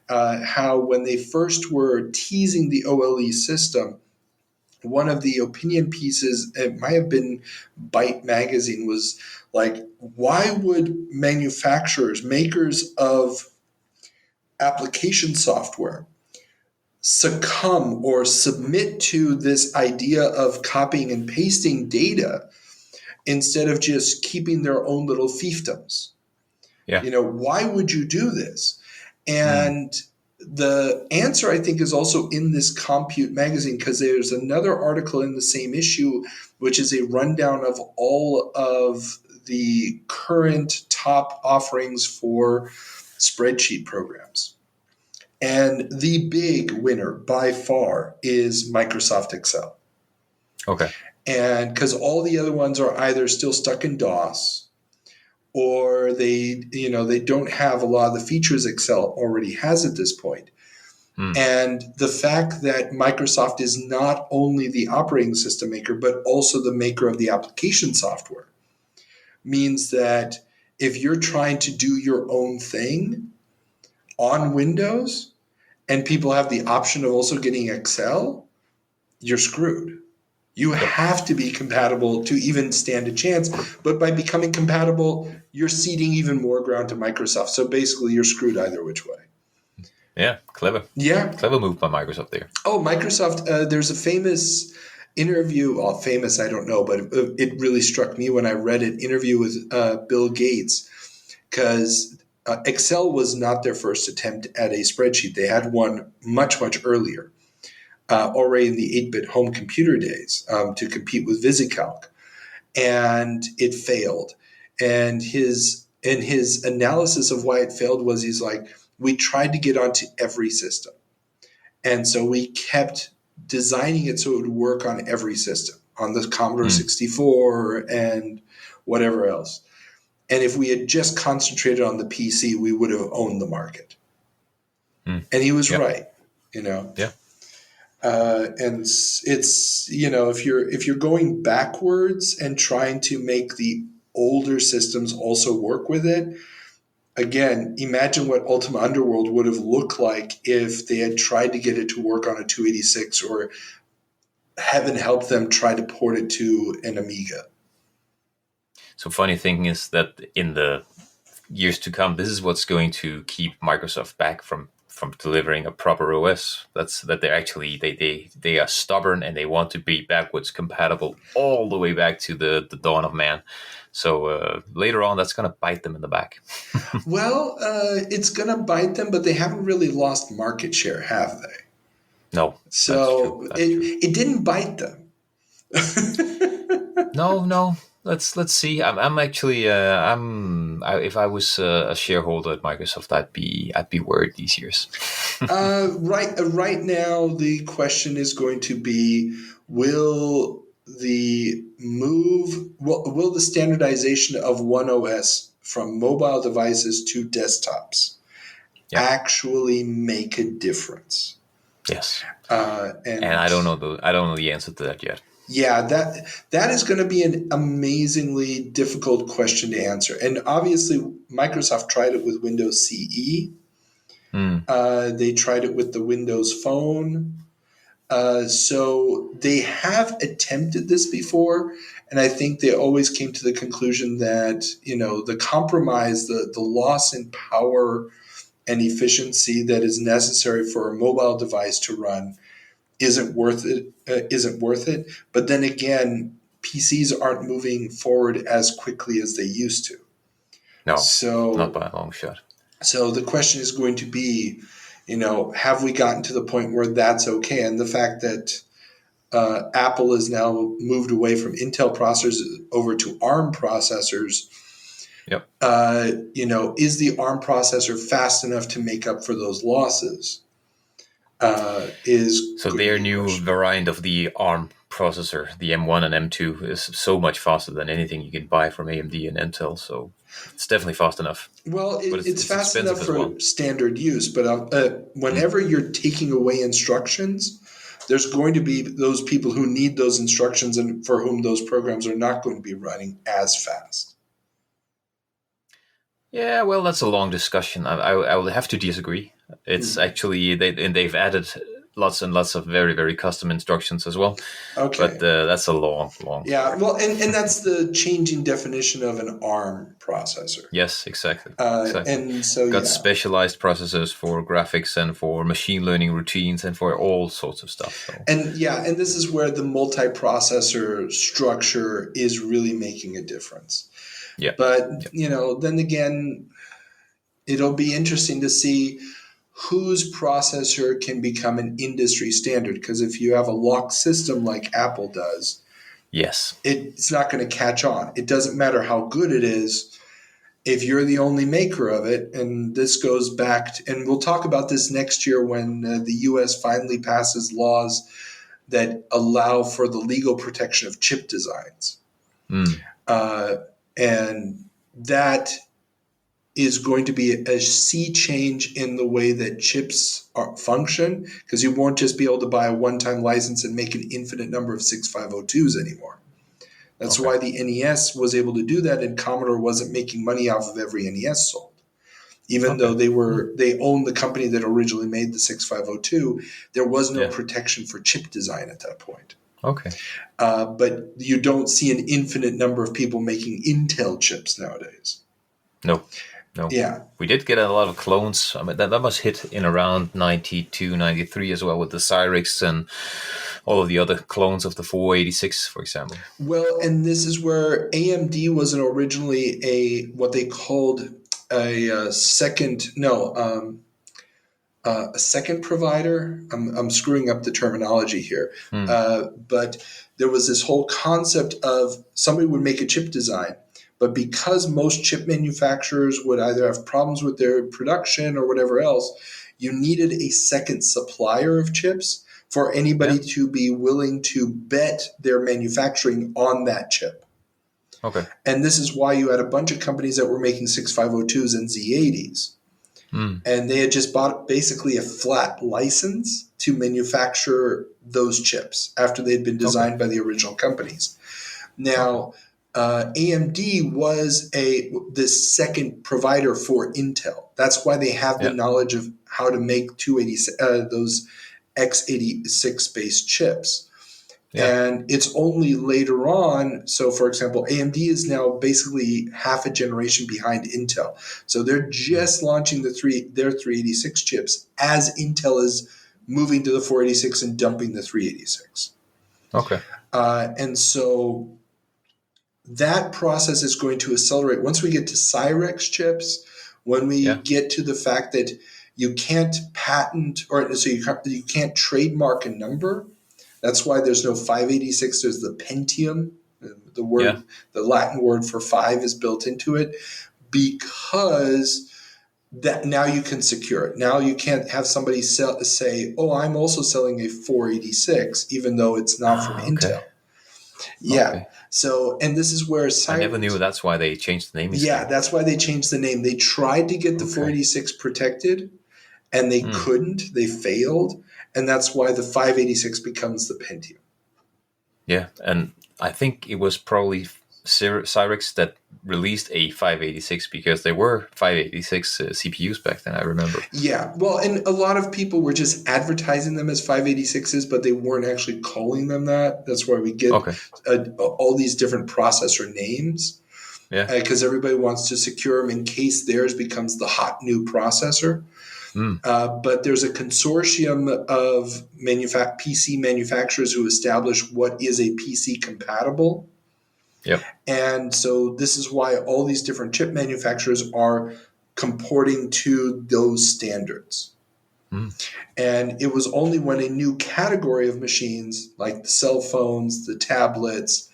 how when they first were teasing the OLE system, one of the opinion pieces, it might have been Byte magazine, was like, why would makers of application software succumb or submit to this idea of copying and pasting data instead of just keeping their own little fiefdoms? Yeah. Why would you do this? And the answer, I think, is also in this Compute magazine, because there's another article in the same issue, which is a rundown of all of the current top offerings for spreadsheet programs. And the big winner by far is Microsoft Excel. Okay. And because all the other ones are either still stuck in DOS, or they don't have a lot of the features Excel already has at this point. And the fact that Microsoft is not only the operating system maker, but also the maker of the application software, means that if you're trying to do your own thing on Windows and people have the option of also getting Excel, you're screwed. You have to be compatible to even stand a chance. But by becoming compatible, you're ceding even more ground to Microsoft. So basically, you're screwed either which way. Yeah, clever. Yeah. Clever move by Microsoft there. Oh, Microsoft, there's a famous interview, well, famous, I don't know, but it really struck me when I read an interview with Bill Gates, because Excel was not their first attempt at a spreadsheet. They had one much, much earlier, already in the 8-bit home computer days, to compete with VisiCalc, and it failed. And his analysis of why it failed was, he's like, we tried to get onto every system. And so we kept designing it so it would work on every system, on the Commodore 64 and whatever else. And if we had just concentrated on the PC, we would have owned the market. And he was right, Yeah. And it's if you're going backwards and trying to make the older systems also work with it, again, imagine what Ultima Underworld would have looked like if they had tried to get it to work on a 286, or heaven help them try to port it to an Amiga. So funny thing is that in the years to come, this is what's going to keep Microsoft back from delivering a proper OS. That's that they're actually they are stubborn, and they want to be backwards compatible all the way back to the dawn of man. So later on, that's going to bite them in the back. Well, it's going to bite them, but they haven't really lost market share, have they? No. So it didn't bite them. No. let's see. I'm actually if I was a shareholder at Microsoft, I'd be worried these years. Right now, the question is going to be: Will will the standardization of One OS from mobile devices to desktops actually make a difference? Yes. And I don't know the answer to that yet. Yeah, that is going to be an amazingly difficult question to answer. And obviously, Microsoft tried it with Windows CE. They tried it with the Windows Phone. So they have attempted this before, and I think they always came to the conclusion that the compromise, the loss in power and efficiency that is necessary for a mobile device to run isn't worth it. But then again, PCs aren't moving forward as quickly as they used to. No, so not by a long shot. So the question is going to be, have we gotten to the point where that's okay? And the fact that Apple has now moved away from Intel processors over to ARM processors. Yep. Is the ARM processor fast enough to make up for those losses? So their new variant of the ARM processor, the M1 and M2, is so much faster than anything you can buy from AMD and Intel. So it's definitely fast enough. Well, it's fast enough for standard use, but whenever you're taking away instructions, there's going to be those people who need those instructions and for whom those programs are not going to be running as fast. Yeah, well, that's a long discussion. I will have to disagree. It's actually they've added lots and lots of very, very custom instructions as well. Okay, but that's a long. Yeah, well, and that's the changing definition of an ARM processor. Yes, exactly. And so got specialized processors for graphics and for machine learning routines and for all sorts of stuff. So. And this is where the multiprocessor structure is really making a difference. Yeah. But then again, it'll be interesting to see whose processor can become an industry standard. Because if you have a locked system like Apple does, yes, it's not going to catch on. It doesn't matter how good it is if you're the only maker of it. And this goes back and we'll talk about this next year when the US finally passes laws that allow for the legal protection of chip designs. And that is going to be a sea change in the way that chips function, because you won't just be able to buy a one-time license and make an infinite number of 6502s anymore. That's why the NES was able to do that, and Commodore wasn't making money off of every NES sold. Even though they owned the company that originally made the 6502, there was no protection for chip design at that point. Okay. But you don't see an infinite number of people making Intel chips nowadays. No. Yeah. We did get a lot of clones. I mean, that must hit in around 92, 93 as well with the Cyrix and all of the other clones of the 486, for example. Well, and this is where AMD wasn't originally what they called a second provider. I'm screwing up the terminology here. But there was this whole concept of somebody would make a chip design, but because most chip manufacturers would either have problems with their production or whatever else, you needed a second supplier of chips for anybody to be willing to bet their manufacturing on that chip. Okay. And this is why you had a bunch of companies that were making 6502s and Z80s. And they had just bought basically a flat license to manufacture those chips after they'd been designed by the original companies. Now, AMD was this second provider for Intel. That's why they have the knowledge of how to make those x86-based chips. And it's only later on. So, for example, AMD is now basically half a generation behind Intel. So they're just launching their 386 chips as Intel is moving to the 486 and dumping the 386. Okay. And so that process is going to accelerate once we get to Cyrix chips, when we get to the fact that you can't patent you can't trademark a number. That's why there's no 586. There's the Pentium The word, the Latin word for 5 is built into it because that now you can secure it. Now you can't have somebody say, "Oh, I'm also selling a 486," even though it's not from Intel. Yeah. Okay. So, and this is where I never knew that's why they changed the name. Yeah, that's why they changed the name. They tried to get the 486 protected, and they couldn't. They failed, and that's why the 586 becomes the Pentium. Yeah, and I think it was probably Cyrix that released a 586 because there were 586 CPUs back then, I remember. Yeah, well, and a lot of people were just advertising them as 586s, but they weren't actually calling them that. That's why we get all these different processor names. Yeah, because everybody wants to secure them in case theirs becomes the hot new processor. But there's a consortium of PC manufacturers who establish what is a PC compatible. Yep. And so this is why all these different chip manufacturers are comporting to those standards. And it was only when a new category of machines, like the cell phones, the tablets,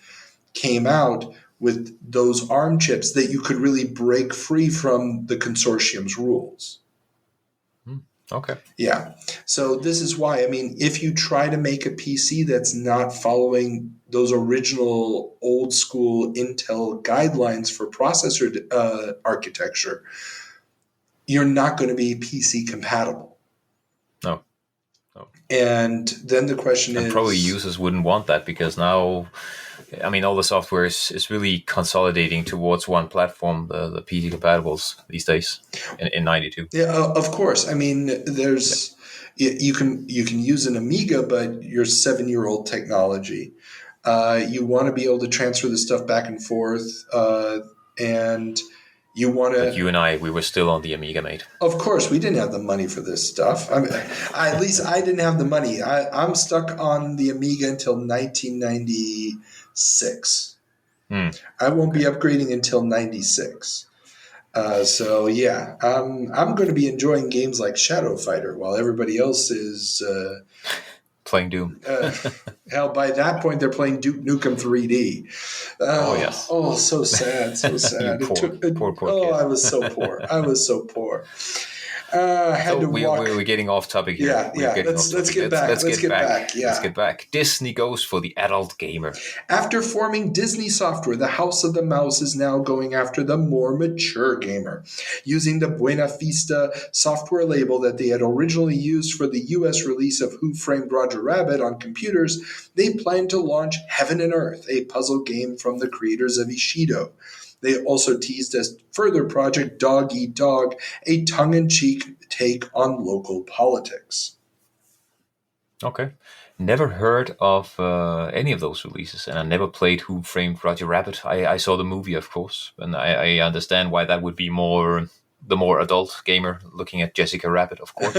came out with those ARM chips that you could really break free from the consortium's rules. Okay. Yeah. So this is why, I mean, if you try to make a PC that's not following those original old school Intel guidelines for processor architecture, you're not going to be PC compatible. No. And then the question is... probably users wouldn't want that because now, I mean, all the software is really consolidating towards one platform, the PC compatibles these days in 92. Yeah, of course. I mean, there's you can use an Amiga, but you're 7-year-old technology. You want to be able to transfer the stuff back and forth, and you want to. But you and I, we were still on the Amiga, mate. Of course, we didn't have the money for this stuff. I mean, at least I didn't have the money. I'm stuck on the Amiga until 1996. I won't be upgrading until 96. So yeah, I'm going to be enjoying games like Shadow Fighter while everybody else is playing Doom. Hell, by that point they're playing Duke Nukem 3D. Yes. Oh, so sad, so sad. Poor kid. I was so poor. Had to walk. We're getting off topic here. Yeah. Let's get back. Let's get back. Yeah. Let's get back. Disney goes for the adult gamer. After forming Disney Software, the House of the Mouse is now going after the more mature gamer. Using the Buena Vista software label that they had originally used for the US release of Who Framed Roger Rabbit on computers, they plan to launch Heaven and Earth, a puzzle game from the creators of Ishido. They also teased a further project, Dog Eat Dog, a tongue-in-cheek take on local politics. Okay. Never heard of any of those releases, and I never played Who Framed Roger Rabbit. I saw the movie, of course, and I understand why that would be the more adult gamer looking at Jessica Rabbit, of course.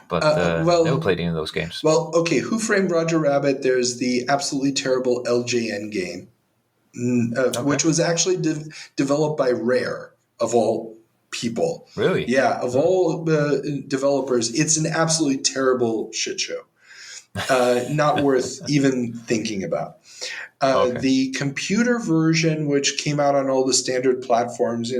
But never played any of those games. Well, okay, Who Framed Roger Rabbit, there's the absolutely terrible LJN game. Which was actually developed by Rare, of all people. Really? Yeah, of all developers, it's an absolutely terrible shit show. Not worth even thinking about. The computer version, which came out on all the standard platforms,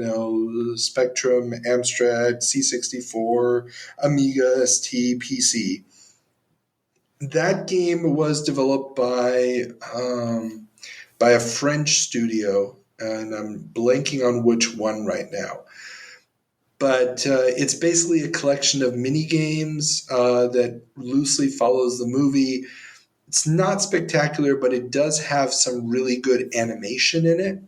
Spectrum, Amstrad, C64, Amiga, ST, PC. That game was developed by a French studio, and I'm blanking on which one right now. But it's basically a collection of mini games that loosely follows the movie. It's not spectacular, but it does have some really good animation in it.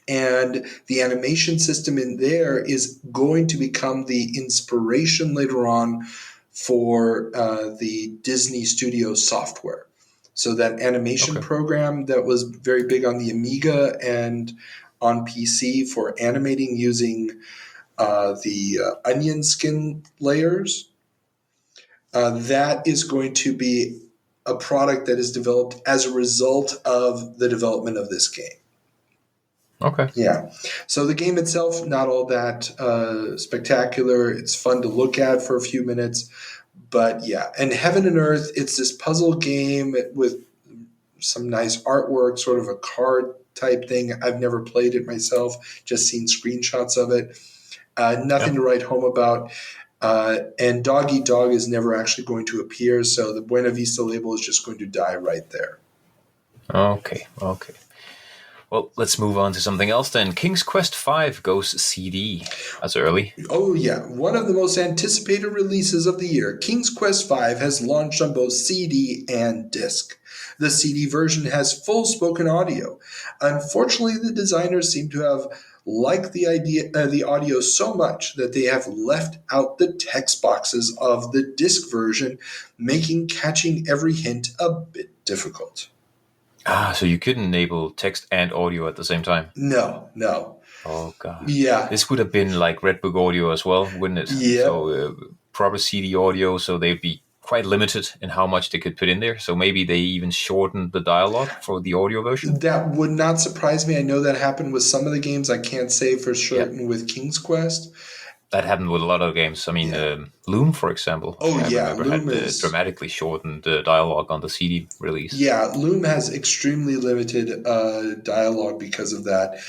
And the animation system in there is going to become the inspiration later on for the Disney Studio software. So that animation program that was very big on the Amiga and on PC for animating using the onion skin layers, that is going to be a product that is developed as a result of the development of this game. Okay. Yeah. So the game itself, not all that spectacular. It's fun to look at for a few minutes. But yeah, and Heaven and Earth, it's this puzzle game with some nice artwork, sort of a card type thing. I've never played it myself, just seen screenshots of it. Nothing to write home about. And Dog Eat Dog is never actually going to appear, so the Buena Vista label is just going to die right there. Okay. Well, let's move on to something else then. King's Quest V goes CD. That's early. Oh yeah, one of the most anticipated releases of the year, King's Quest V has launched on both CD and disc. The CD version has full spoken audio. Unfortunately, the designers seem to have liked the audio so much that they have left out the text boxes of the disc version, making catching every hint a bit difficult. So you couldn't enable text and audio at the same time? No. Oh, God. Yeah. This would have been like Redbook audio as well, wouldn't it? Yeah. So proper CD audio, so they'd be quite limited in how much they could put in there. So maybe they even shortened the dialogue for the audio version? That would not surprise me. I know that happened with some of the games. I can't say for certain with King's Quest. That happened with a lot of games. I mean, Loom, for example. Oh, yeah. Loom had dramatically shortened the dialogue on the CD release. Yeah, Loom has extremely limited dialogue because of that.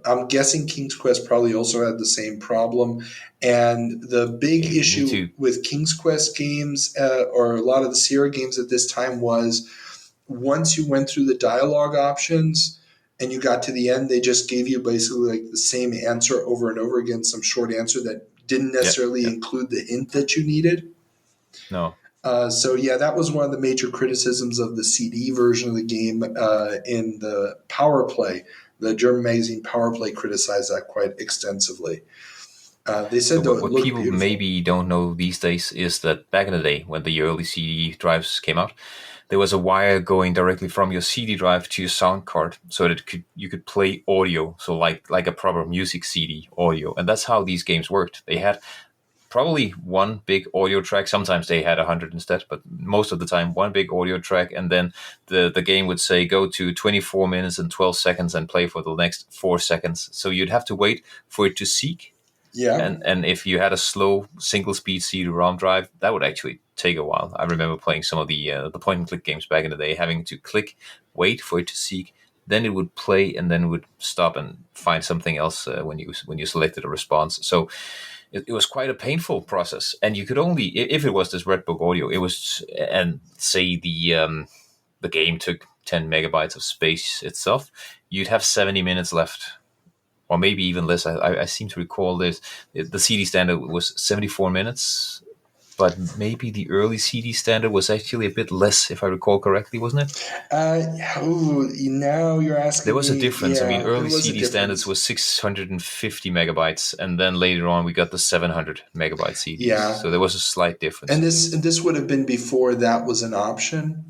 I'm guessing King's Quest probably also had the same problem. And the big issue with King's Quest games, or a lot of the Sierra games at this time, was once you went through the dialogue options and you got to the end, they just gave you basically like the same answer over and over again, some short answer that didn't necessarily include the hint that you needed. No. So that was one of the major criticisms of the CD version of the game in the Power Play. The German magazine Power Play criticized that quite extensively. They said what people maybe don't know these days is that back in the day when the early CD drives came out, there was a wire going directly from your CD drive to your sound card, so that you could play audio, so like a proper music CD audio, and that's how these games worked. They had probably one big audio track. Sometimes they had 100 instead, but most of the time one big audio track, and then the game would say go to 24 minutes and 12 seconds and play for the next 4 seconds. So you'd have to wait for it to seek. Yeah. And if you had a slow single speed CD-ROM drive, that would actually take a while. I remember playing some of the point and click games back in the day, having to click, wait for it to seek, then it would play, and then it would stop and find something else when you selected a response. So it was quite a painful process, and you could only, if it was this Redbook audio, it was, and say the game took 10 megabytes of space itself, you'd have 70 minutes left. Or maybe even less. I seem to recall the CD standard was 74 minutes, but maybe the early CD standard was actually a bit less, if I recall correctly, wasn't it? Now you're asking. There was a difference. I mean, early CD standards was 650 megabytes, and then later on we got the 700 megabyte CDs. Yeah. So there was a slight difference. And this would have been before that was an option.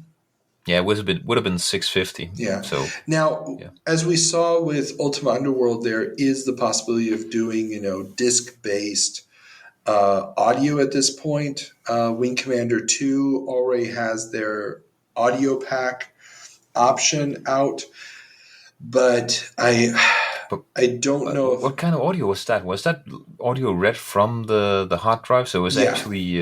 Yeah, it would have been 650. Yeah. So now, as we saw with Ultima Underworld, there is the possibility of doing, disc-based audio at this point. Wing Commander 2 already has their audio pack option out, but I don't know. What kind of audio was that? Was that audio read from the hard drive? So it was actually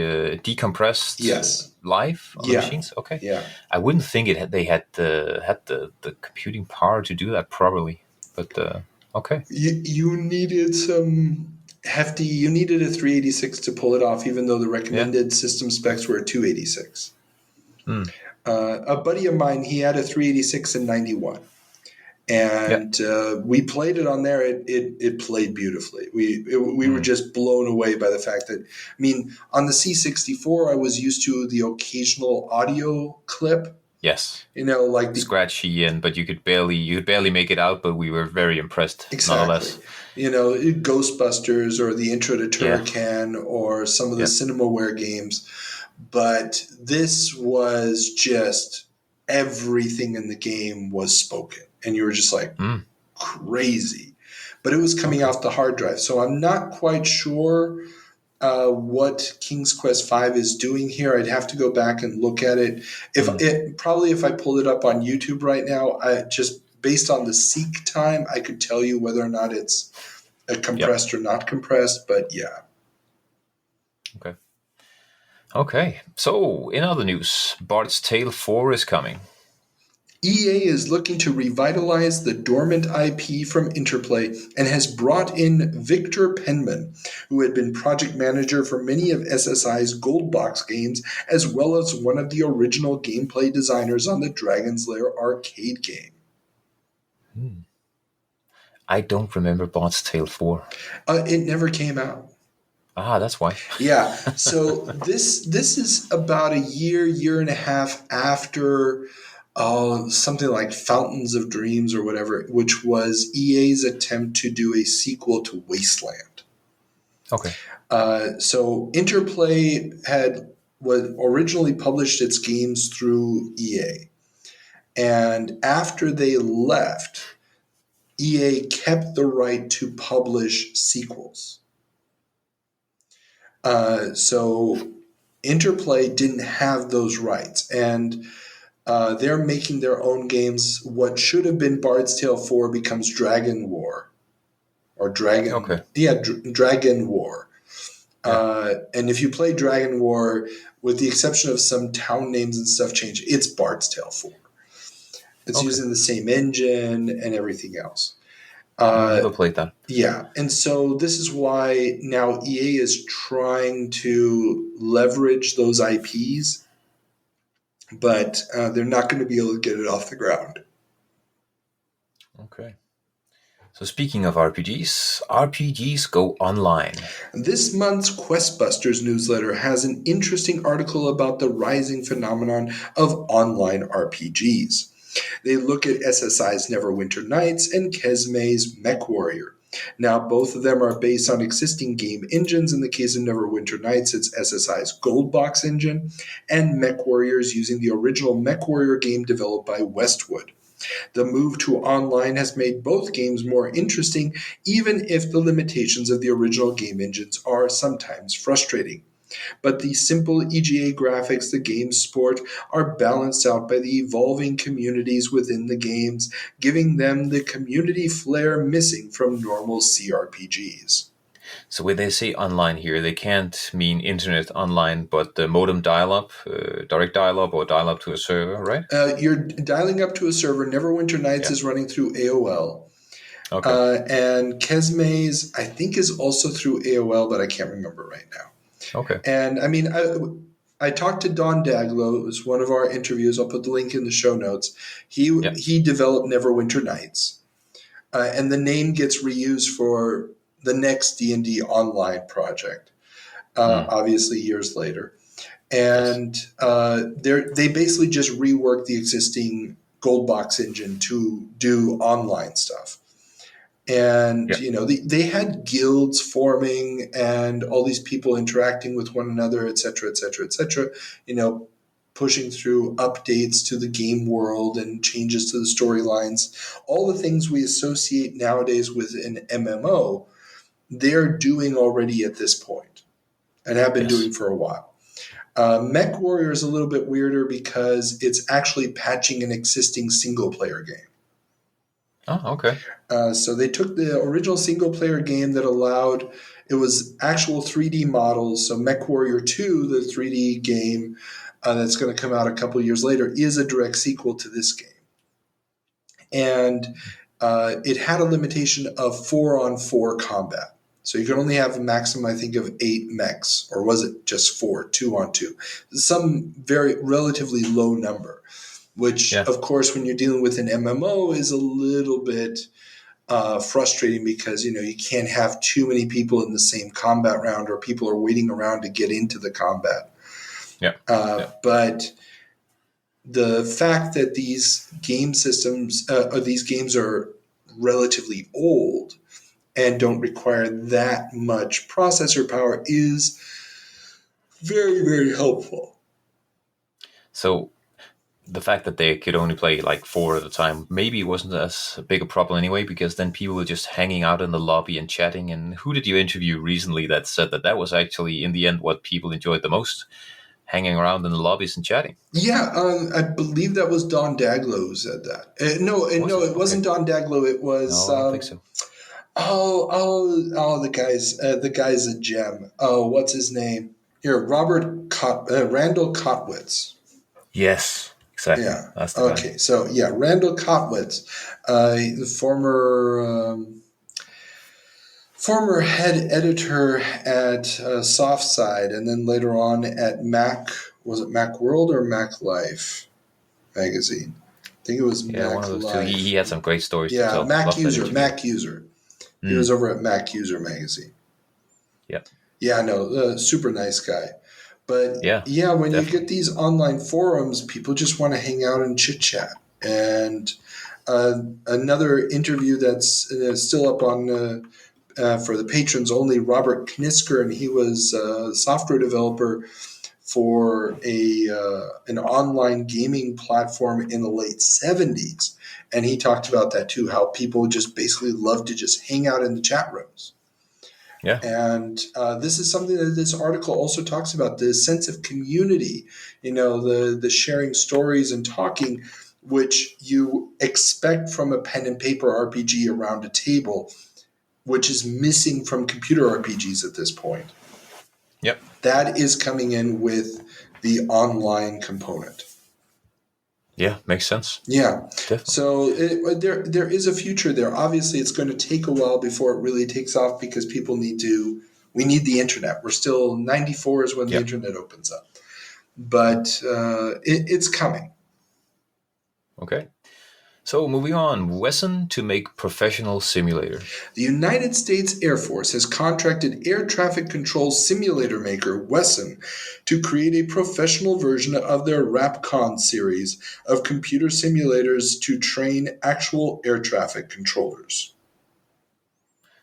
decompressed live on the machines? Okay. Yeah. I wouldn't think they had the computing power to do that properly. But okay. You needed some hefty. You needed a 386 to pull it off, even though the recommended system specs were a 286. A buddy of mine, he had a 386 in 91. And we played it on there. It played beautifully. We were just blown away by the fact that, on the C64, I was used to the occasional audio clip. Yes. Like scratchy, but you could barely make it out. But we were very impressed. Exactly. Nonetheless. Ghostbusters or the intro to Turrican or some of the CinemaWare games. But this was just everything in the game was spoken. And you were just like, crazy. But it was coming off the hard drive. So I'm not quite sure what King's Quest V is doing here. I'd have to go back and look at it. If I pulled it up on YouTube right now, just based on the seek time, I could tell you whether or not it's compressed or not compressed. But yeah. Okay. So in other news, Bard's Tale 4 is coming. EA is looking to revitalize the dormant IP from Interplay and has brought in Victor Penman, who had been project manager for many of SSI's Gold Box games, as well as one of the original gameplay designers on the Dragon's Lair arcade game. I don't remember Bard's Tale 4. It never came out. Ah, that's why. Yeah. So this is about a year and a half after something like Fountains of Dreams or whatever, which was EA's attempt to do a sequel to Wasteland. Okay. So Interplay was originally published its games through EA. And after they left, EA kept the right to publish sequels. So Interplay didn't have those rights, and they're making their own games. What should have been Bard's Tale 4 becomes Dragon War, or Dragon. Okay. Yeah, Dragon War. Yeah. And if you play Dragon War, with the exception of some town names and stuff change, it's Bard's Tale 4. It's using the same engine and everything else. I never played that. Yeah, and so this is why now EA is trying to leverage those IPs, but they're not going to be able to get it off the ground. Okay. So speaking of RPGs go online. This month's Questbusters newsletter has an interesting article about the rising phenomenon of online RPGs. They look at SSI's Neverwinter Nights and Kesme's MechWarrior. Now, both of them are based on existing game engines. In the case of Neverwinter Nights, it's SSI's Gold Box engine, and MechWarrior is using the original MechWarrior game developed by Westwood. The move to online has made both games more interesting, even if the limitations of the original game engines are sometimes frustrating. But the simple EGA graphics the games sport are balanced out by the evolving communities within the games, giving them the community flair missing from normal CRPGs. So when they say online here, they can't mean internet online, but the modem dial-up, direct dial-up, or dial-up to a server, right? You're dialing up to a server. Neverwinter Nights is running through AOL. Okay. And Kesme's, I think, is also through AOL, but I can't remember right now. Okay. And I mean, I talked to Don Daglow. It was one of our interviews. I'll put the link in the show notes. He developed Neverwinter Nights, and the name gets reused for the next D&D online project, obviously years later. And they basically just reworked the existing Gold Box engine to do online stuff. And, they had guilds forming and all these people interacting with one another, et cetera, pushing through updates to the game world and changes to the storylines. All the things we associate nowadays with an MMO, they're doing already at this point and have been doing for a while. MechWarrior is a little bit weirder because it's actually patching an existing single-player game. Oh, okay. So they took the original single-player game that allowed – it was actual 3D models. So MechWarrior 2, the 3D game that's going to come out a couple years later, is a direct sequel to this game. And it had a limitation of 4-on-4 combat. So you can only have a maximum, I think, of 8 mechs. Or was it just 4, 2-on-2? Some very relatively low number. Which, of course, when you're dealing with an MMO is a little bit frustrating because, you can't have too many people in the same combat round or people are waiting around to get into the combat. But the fact that these game systems or these games are relatively old and don't require that much processor power is very, very helpful. So the fact that they could only play like 4 at a time maybe wasn't as big a problem anyway, because then people were just hanging out in the lobby and chatting. And who did you interview recently that said that was actually in the end what people enjoyed the most, hanging around in the lobbies and chatting? Yeah, I believe that was Don Daglow who said that. It wasn't Don Daglow. It was. No, I don't think so. The guy's a gem. Oh, what's his name? Here, Randall Kotwitz. Yes. exactly. Yeah. That's the Okay. guy. So yeah, Randall Kotwitz, the former head editor at Softside, and then later on at Mac. Was it Mac World or Mac Life magazine? I think it was Yeah, one Mac of those two. He Life. had some great stories to Yeah, tell. Mac Love that User. interview. Mac User. He was over at Mac User magazine. Yeah. Yeah, no, super nice guy. But Yeah, when you definitely. get these online forums, people just want to hang out and chit chat. And another interview that's still up on for the patrons only, Robert Knisker, and he was a software developer for an online gaming platform in the late 70s. And he talked about that too, how people just basically love to just hang out in the chat rooms. Yeah. And this is something that this article also talks about, the sense of community, the sharing stories and talking, which you expect from a pen and paper RPG around a table, which is missing from computer RPGs at this point. Yep. That is coming in with the online component. Yeah, makes sense. Yeah. Definitely. So there is a future there. Obviously, it's going to take a while before it really takes off because we need the internet. We're still 94 is when the internet opens up. But it's coming. Okay. So moving on, Wesson to make professional simulator. The United States Air Force has contracted air traffic control simulator maker Wesson to create a professional version of their RAPCON series of computer simulators to train actual air traffic controllers.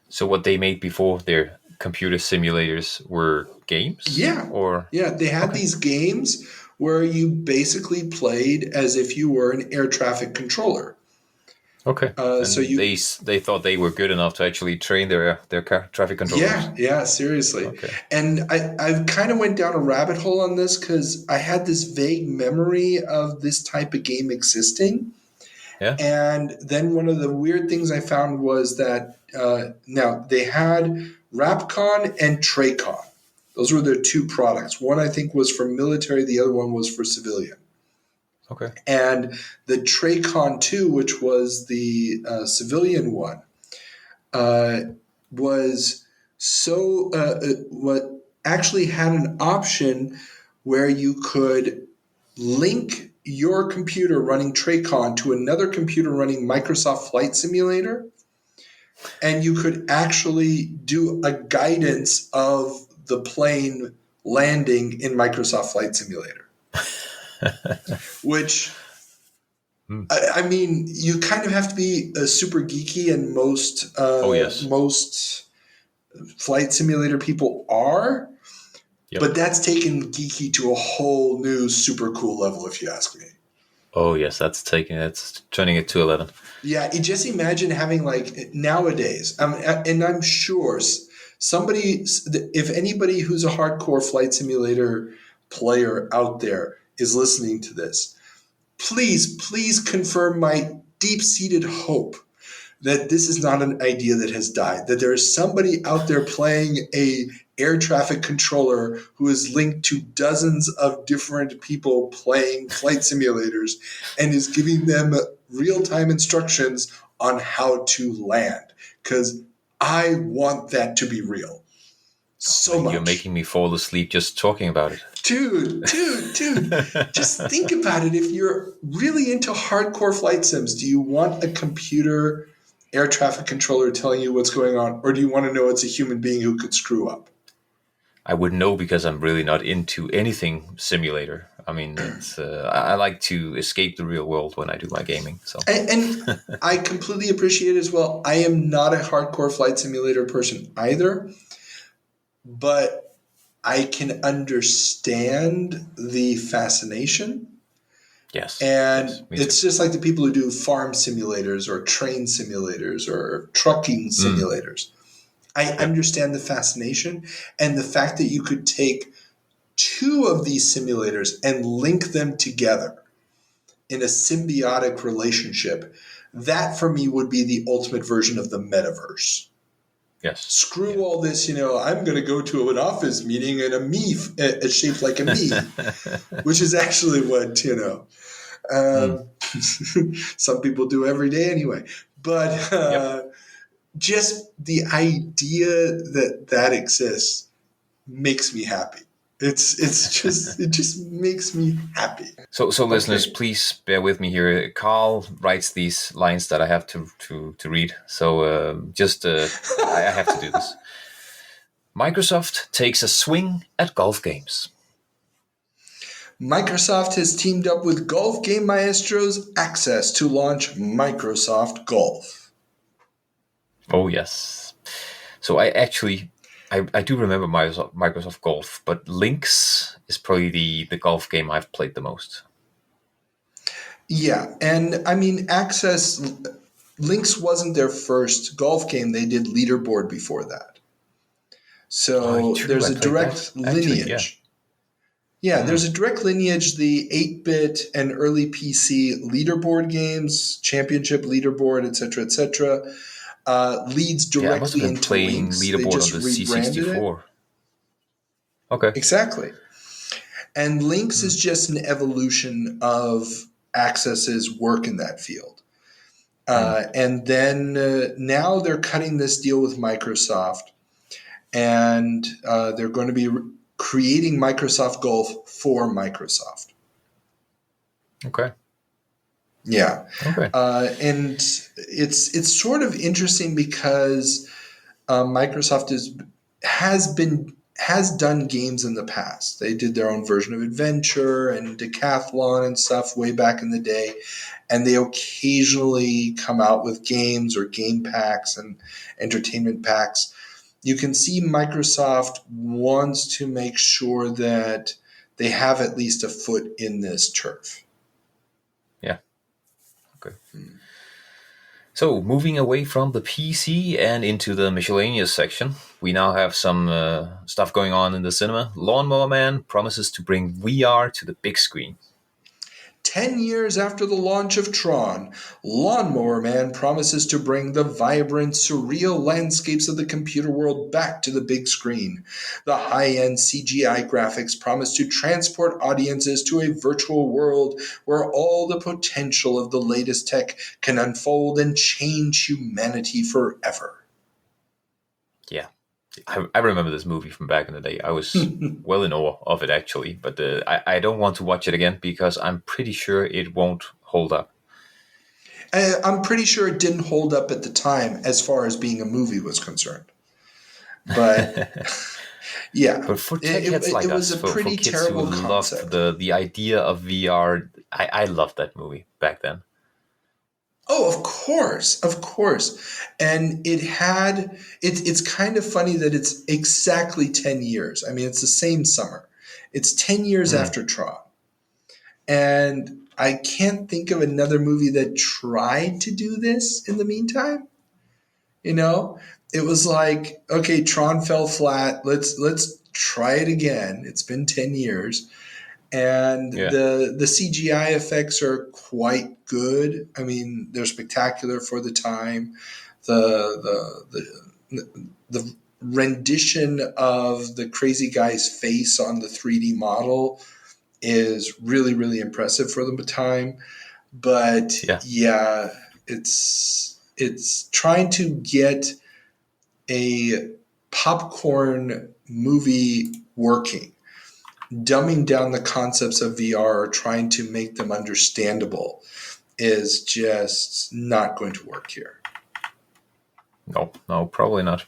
So what they made before their computer simulators were games? Yeah. They had these games where you basically played as if you were an air traffic controller. Okay. So they thought they were good enough to actually train their traffic controllers. Yeah, seriously. Okay. And I kind of went down a rabbit hole on this because I had this vague memory of this type of game existing. Yeah. And then one of the weird things I found was that now they had RAPCON and TRACON. Those were their two products. One I think was for military, the other one was for civilian. Okay. And the TRACON 2, which was the civilian one, was what actually had an option where you could link your computer running TRACON to another computer running Microsoft Flight Simulator, and you could actually do a guidance of the plane landing in Microsoft Flight Simulator. Which, I mean, you kind of have to be super geeky, and most flight simulator people are. Yep. But that's taken geeky to a whole new super cool level, if you ask me. Oh yes, that's turning it to 11. Yeah, just imagine having nowadays, and I'm sure if anybody who's a hardcore flight simulator player out there is listening to this, please confirm my deep-seated hope that this is not an idea that has died, that there is somebody out there playing a air traffic controller who is linked to dozens of different people playing flight simulators and is giving them real-time instructions on how to land, because I want that to be real. So much. You're making me fall asleep just talking about it. Dude. Just think about it. If you're really into hardcore flight sims, do you want a computer air traffic controller telling you what's going on, or do you want to know it's a human being who could screw up? I would know, because I'm really not into anything simulator. I mean, I like to escape the real world when I do my gaming. So, and I completely appreciate it as well. I am not a hardcore flight simulator person either, but I can understand the fascination. Yes. And yes, it's just like the people who do farm simulators or train simulators or trucking simulators. I understand the fascination, and the fact that you could take two of these simulators and link them together in a symbiotic relationship. That for me would be the ultimate version of the metaverse. Yes. Screw all this, I'm going to go to an office meeting and a me shaped like a me, which is actually what, Some people do every day anyway. But just the idea that exists makes me happy. It just makes me happy. So listeners, please bear with me here. Carl writes these lines that I have to read. So I have to do this. Microsoft takes a swing at golf games. Microsoft has teamed up with Golf Game Maestro's Access to launch Microsoft Golf. Oh, yes. So I do remember Microsoft Golf, but Lynx is probably the golf game I've played the most. Yeah, and I mean, Lynx wasn't their first golf game. They did Leaderboard before that. So there's a direct lineage. Yeah, there's a direct lineage. The 8-bit and early PC leaderboard games, Championship Leaderboard, etc., leads directly into Lynx. Leaderboard They just on the rebranded C64. it. Okay. Exactly. And Lynx is just an evolution of Access's work in that field. And then now they're cutting this deal with Microsoft, and they're going to be creating Microsoft Golf for Microsoft. Okay. Yeah. Okay. And it's sort of interesting because Microsoft has done games in the past. They did their own version of Adventure and Decathlon and stuff way back in the day, and they occasionally come out with games or game packs and entertainment packs. You can see Microsoft wants to make sure that they have at least a foot in this turf. Yeah. Okay. So, moving away from the PC and into the miscellaneous section, we now have some stuff going on in the cinema. Lawnmower Man promises to bring VR to the big screen. 10 years after the launch of Tron, Lawnmower Man promises to bring the vibrant, surreal landscapes of the computer world back to the big screen. The high-end CGI graphics promise to transport audiences to a virtual world where all the potential of the latest tech can unfold and change humanity forever. Yeah. I remember this movie from back in the day. I was well in awe of it, actually. But I don't want to watch it again because I'm pretty sure it won't hold up. I'm pretty sure it didn't hold up at the time as far as being a movie was concerned. But yeah, but for tech heads like us, for kids who loved the idea of VR, I loved that movie back then. Oh, of course. And it's kind of funny that it's exactly 10 years. I mean, it's the same summer. It's 10 years after Tron. And I can't think of another movie that tried to do this in the meantime. You know, it was like, okay, Tron fell flat. Let's try it again. It's been 10 years. And the CGI effects are quite good. I mean, they're spectacular for the time. The rendition of the crazy guy's face on the 3D model is really, really impressive for the time. But it's trying to get a popcorn movie working. Dumbing down the concepts of VR or trying to make them understandable is just not going to work here. No, probably not.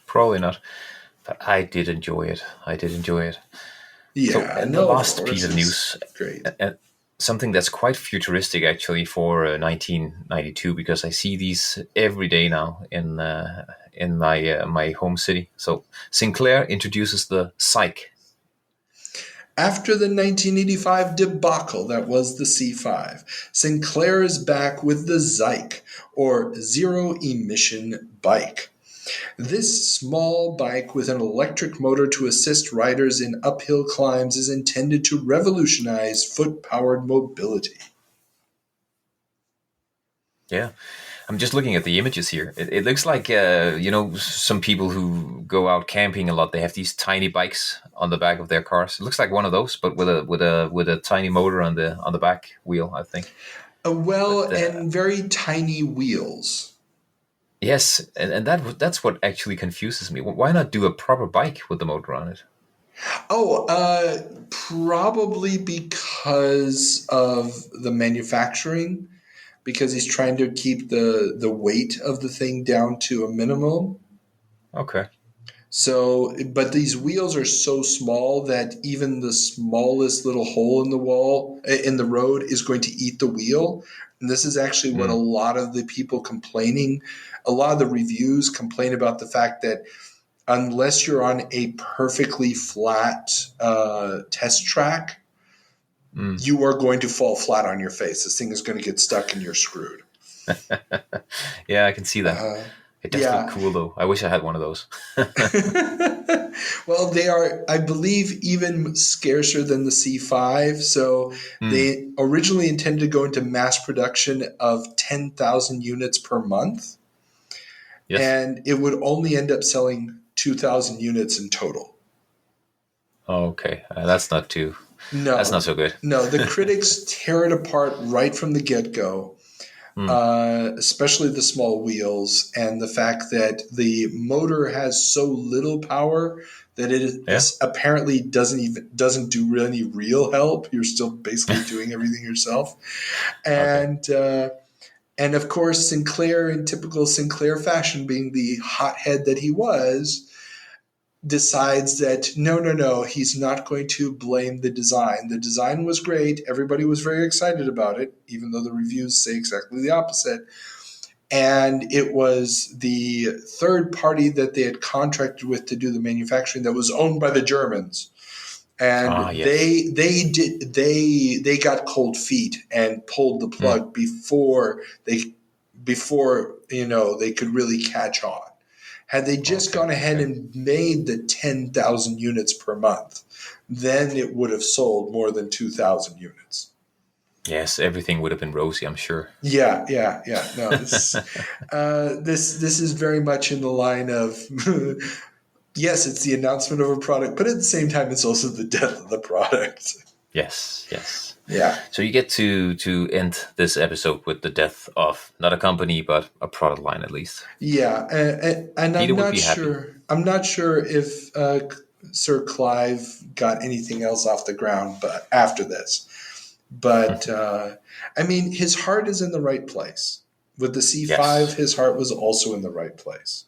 But I did enjoy it. Yeah, so, and the last piece of news, great. Something that's quite futuristic actually for 1992, because I see these every day now in my home city. So Sinclair introduces the Psych. After the 1985 debacle that was the C5, Sinclair is back with the Zyke, or Zero Emission Bike. This small bike with an electric motor to assist riders in uphill climbs is intended to revolutionize foot-powered mobility. Yeah. I'm just looking at the images here. It looks like, some people who go out camping a lot, they have these tiny bikes on the back of their cars. It looks like one of those, but with a tiny motor on the back wheel, I think. Well, But and very tiny wheels. yes, and that's what actually confuses me. Why not do a proper bike with the motor on it? Oh, probably because of the manufacturing, because he's trying to keep the weight of the thing down to a minimum. Okay. So, but these wheels are so small that even the smallest little hole in the wall, in the road, is going to eat the wheel. And this is actually what a lot of the people complaining, a lot of the reviews complain about, the fact that unless you're on a perfectly flat test track, you are going to fall flat on your face. This thing is going to get stuck and you're screwed. Yeah, I can see that. It does look Yeah. cool, though. I wish I had one of those. Well, they are, I believe, even scarcer than the C5. So they originally intended to go into mass production of 10,000 units per month. Yes. And it would only end up selling 2,000 units in total. Okay, that's not too. No, that's not so good. No, the critics tear it apart right from the get-go. Especially the small wheels and the fact that the motor has so little power that it apparently doesn't do any real help. You're still basically doing everything yourself, and of course Sinclair, in typical Sinclair fashion, being the hothead that he was, decides that no, he's not going to blame the design. The design was great. Everybody was very excited about it, even though the reviews say exactly the opposite. And it was the third party that they had contracted with to do the manufacturing that was owned by the Germans. And they got cold feet and pulled the plug before they could really catch on. Had they just gone ahead and made the 10,000 units per month, then it would have sold more than 2,000 units. Yes, everything would have been rosy, I'm sure. Yeah. No, this is very much in the line of, yes, it's the announcement of a product, but at the same time, it's also the death of the product. Yes. Yeah. So you get to end this episode with the death of not a company, but a product line, at least. Yeah, and I'm not sure. Happy. I'm not sure if Sir Clive got anything else off the ground, but after this. But I mean, his heart is in the right place. With the C5, his heart was also in the right place.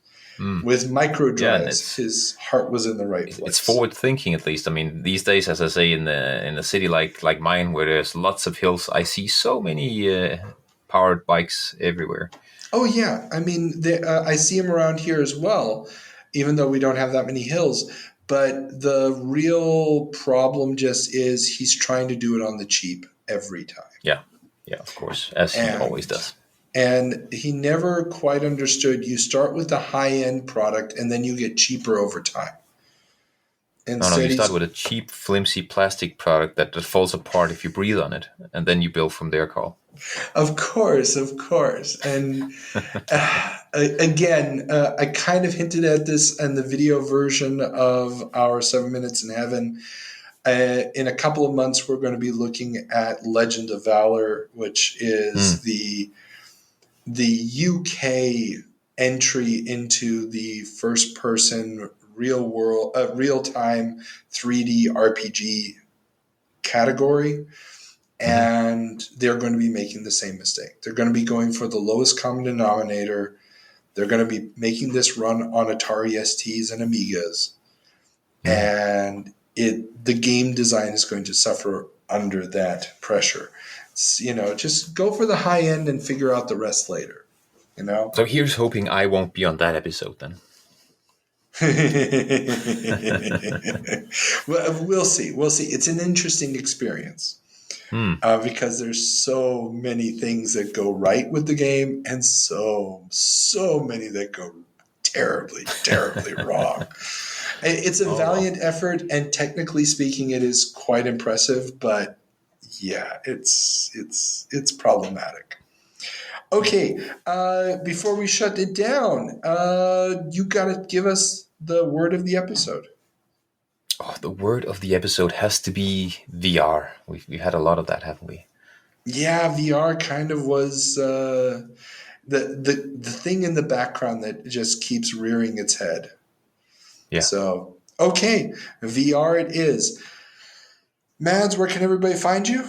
With micro drives, his heart was in the right place. It's forward thinking, at least. I mean, these days, as I say, in a city like mine, where there's lots of hills, I see so many powered bikes everywhere. Oh yeah, I mean, I see him around here as well, even though we don't have that many hills. But the real problem just is he's trying to do it on the cheap every time. Yeah, of course, as he always does. And he never quite understood. You start with the high-end product, and then you get cheaper over time. No, you start with a cheap, flimsy plastic product that falls apart if you breathe on it, and then you build from there, Carl. Of course. And again, I kind of hinted at this in the video version of our 7 Minutes in Heaven. In a couple of months, we're going to be looking at Legend of Valor, which is the UK entry into the first-person real-time 3D RPG category. And they're going to be making the same mistake. They're going to be going for the lowest common denominator. They're going to be making this run on Atari STs and Amigas. And the game design is going to suffer under that pressure. Just go for the high end and figure out the rest later. So here's hoping I won't be on that episode then. Well, we'll see. It's an interesting experience. Because there's so many things that go right with the game and so many that go terribly, terribly wrong. It's a valiant effort, and technically speaking, it is quite impressive. But yeah, it's problematic. Okay, before we shut it down, you got to give us the word of the episode. Oh, the word of the episode has to be VR. We've had a lot of that, haven't we? Yeah, VR kind of was the thing in the background that just keeps rearing its head. Yeah. So, okay, VR it is. Mads, where can everybody find you?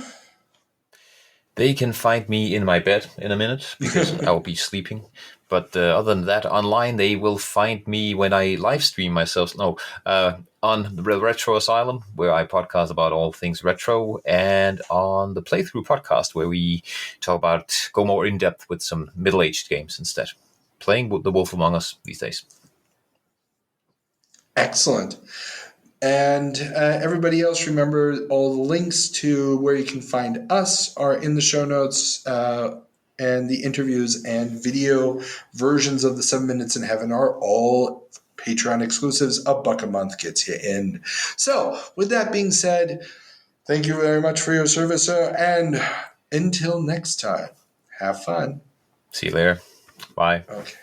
They can find me in my bed in a minute because I will be sleeping. But other than that, online they will find me when I live stream myself. No, on the Retro Asylum, where I podcast about all things retro, and on the Playthrough podcast, where we go more in depth with some middle-aged games instead. Playing The Wolf Among Us these days. Excellent. And everybody else, remember all the links to where you can find us are in the show notes, and the interviews and video versions of the 7 Minutes in Heaven are all Patreon exclusives. $1 a month gets you in. So, with that being said, thank you very much for your service, sir, and until next time, have fun. See you later. Bye. Okay.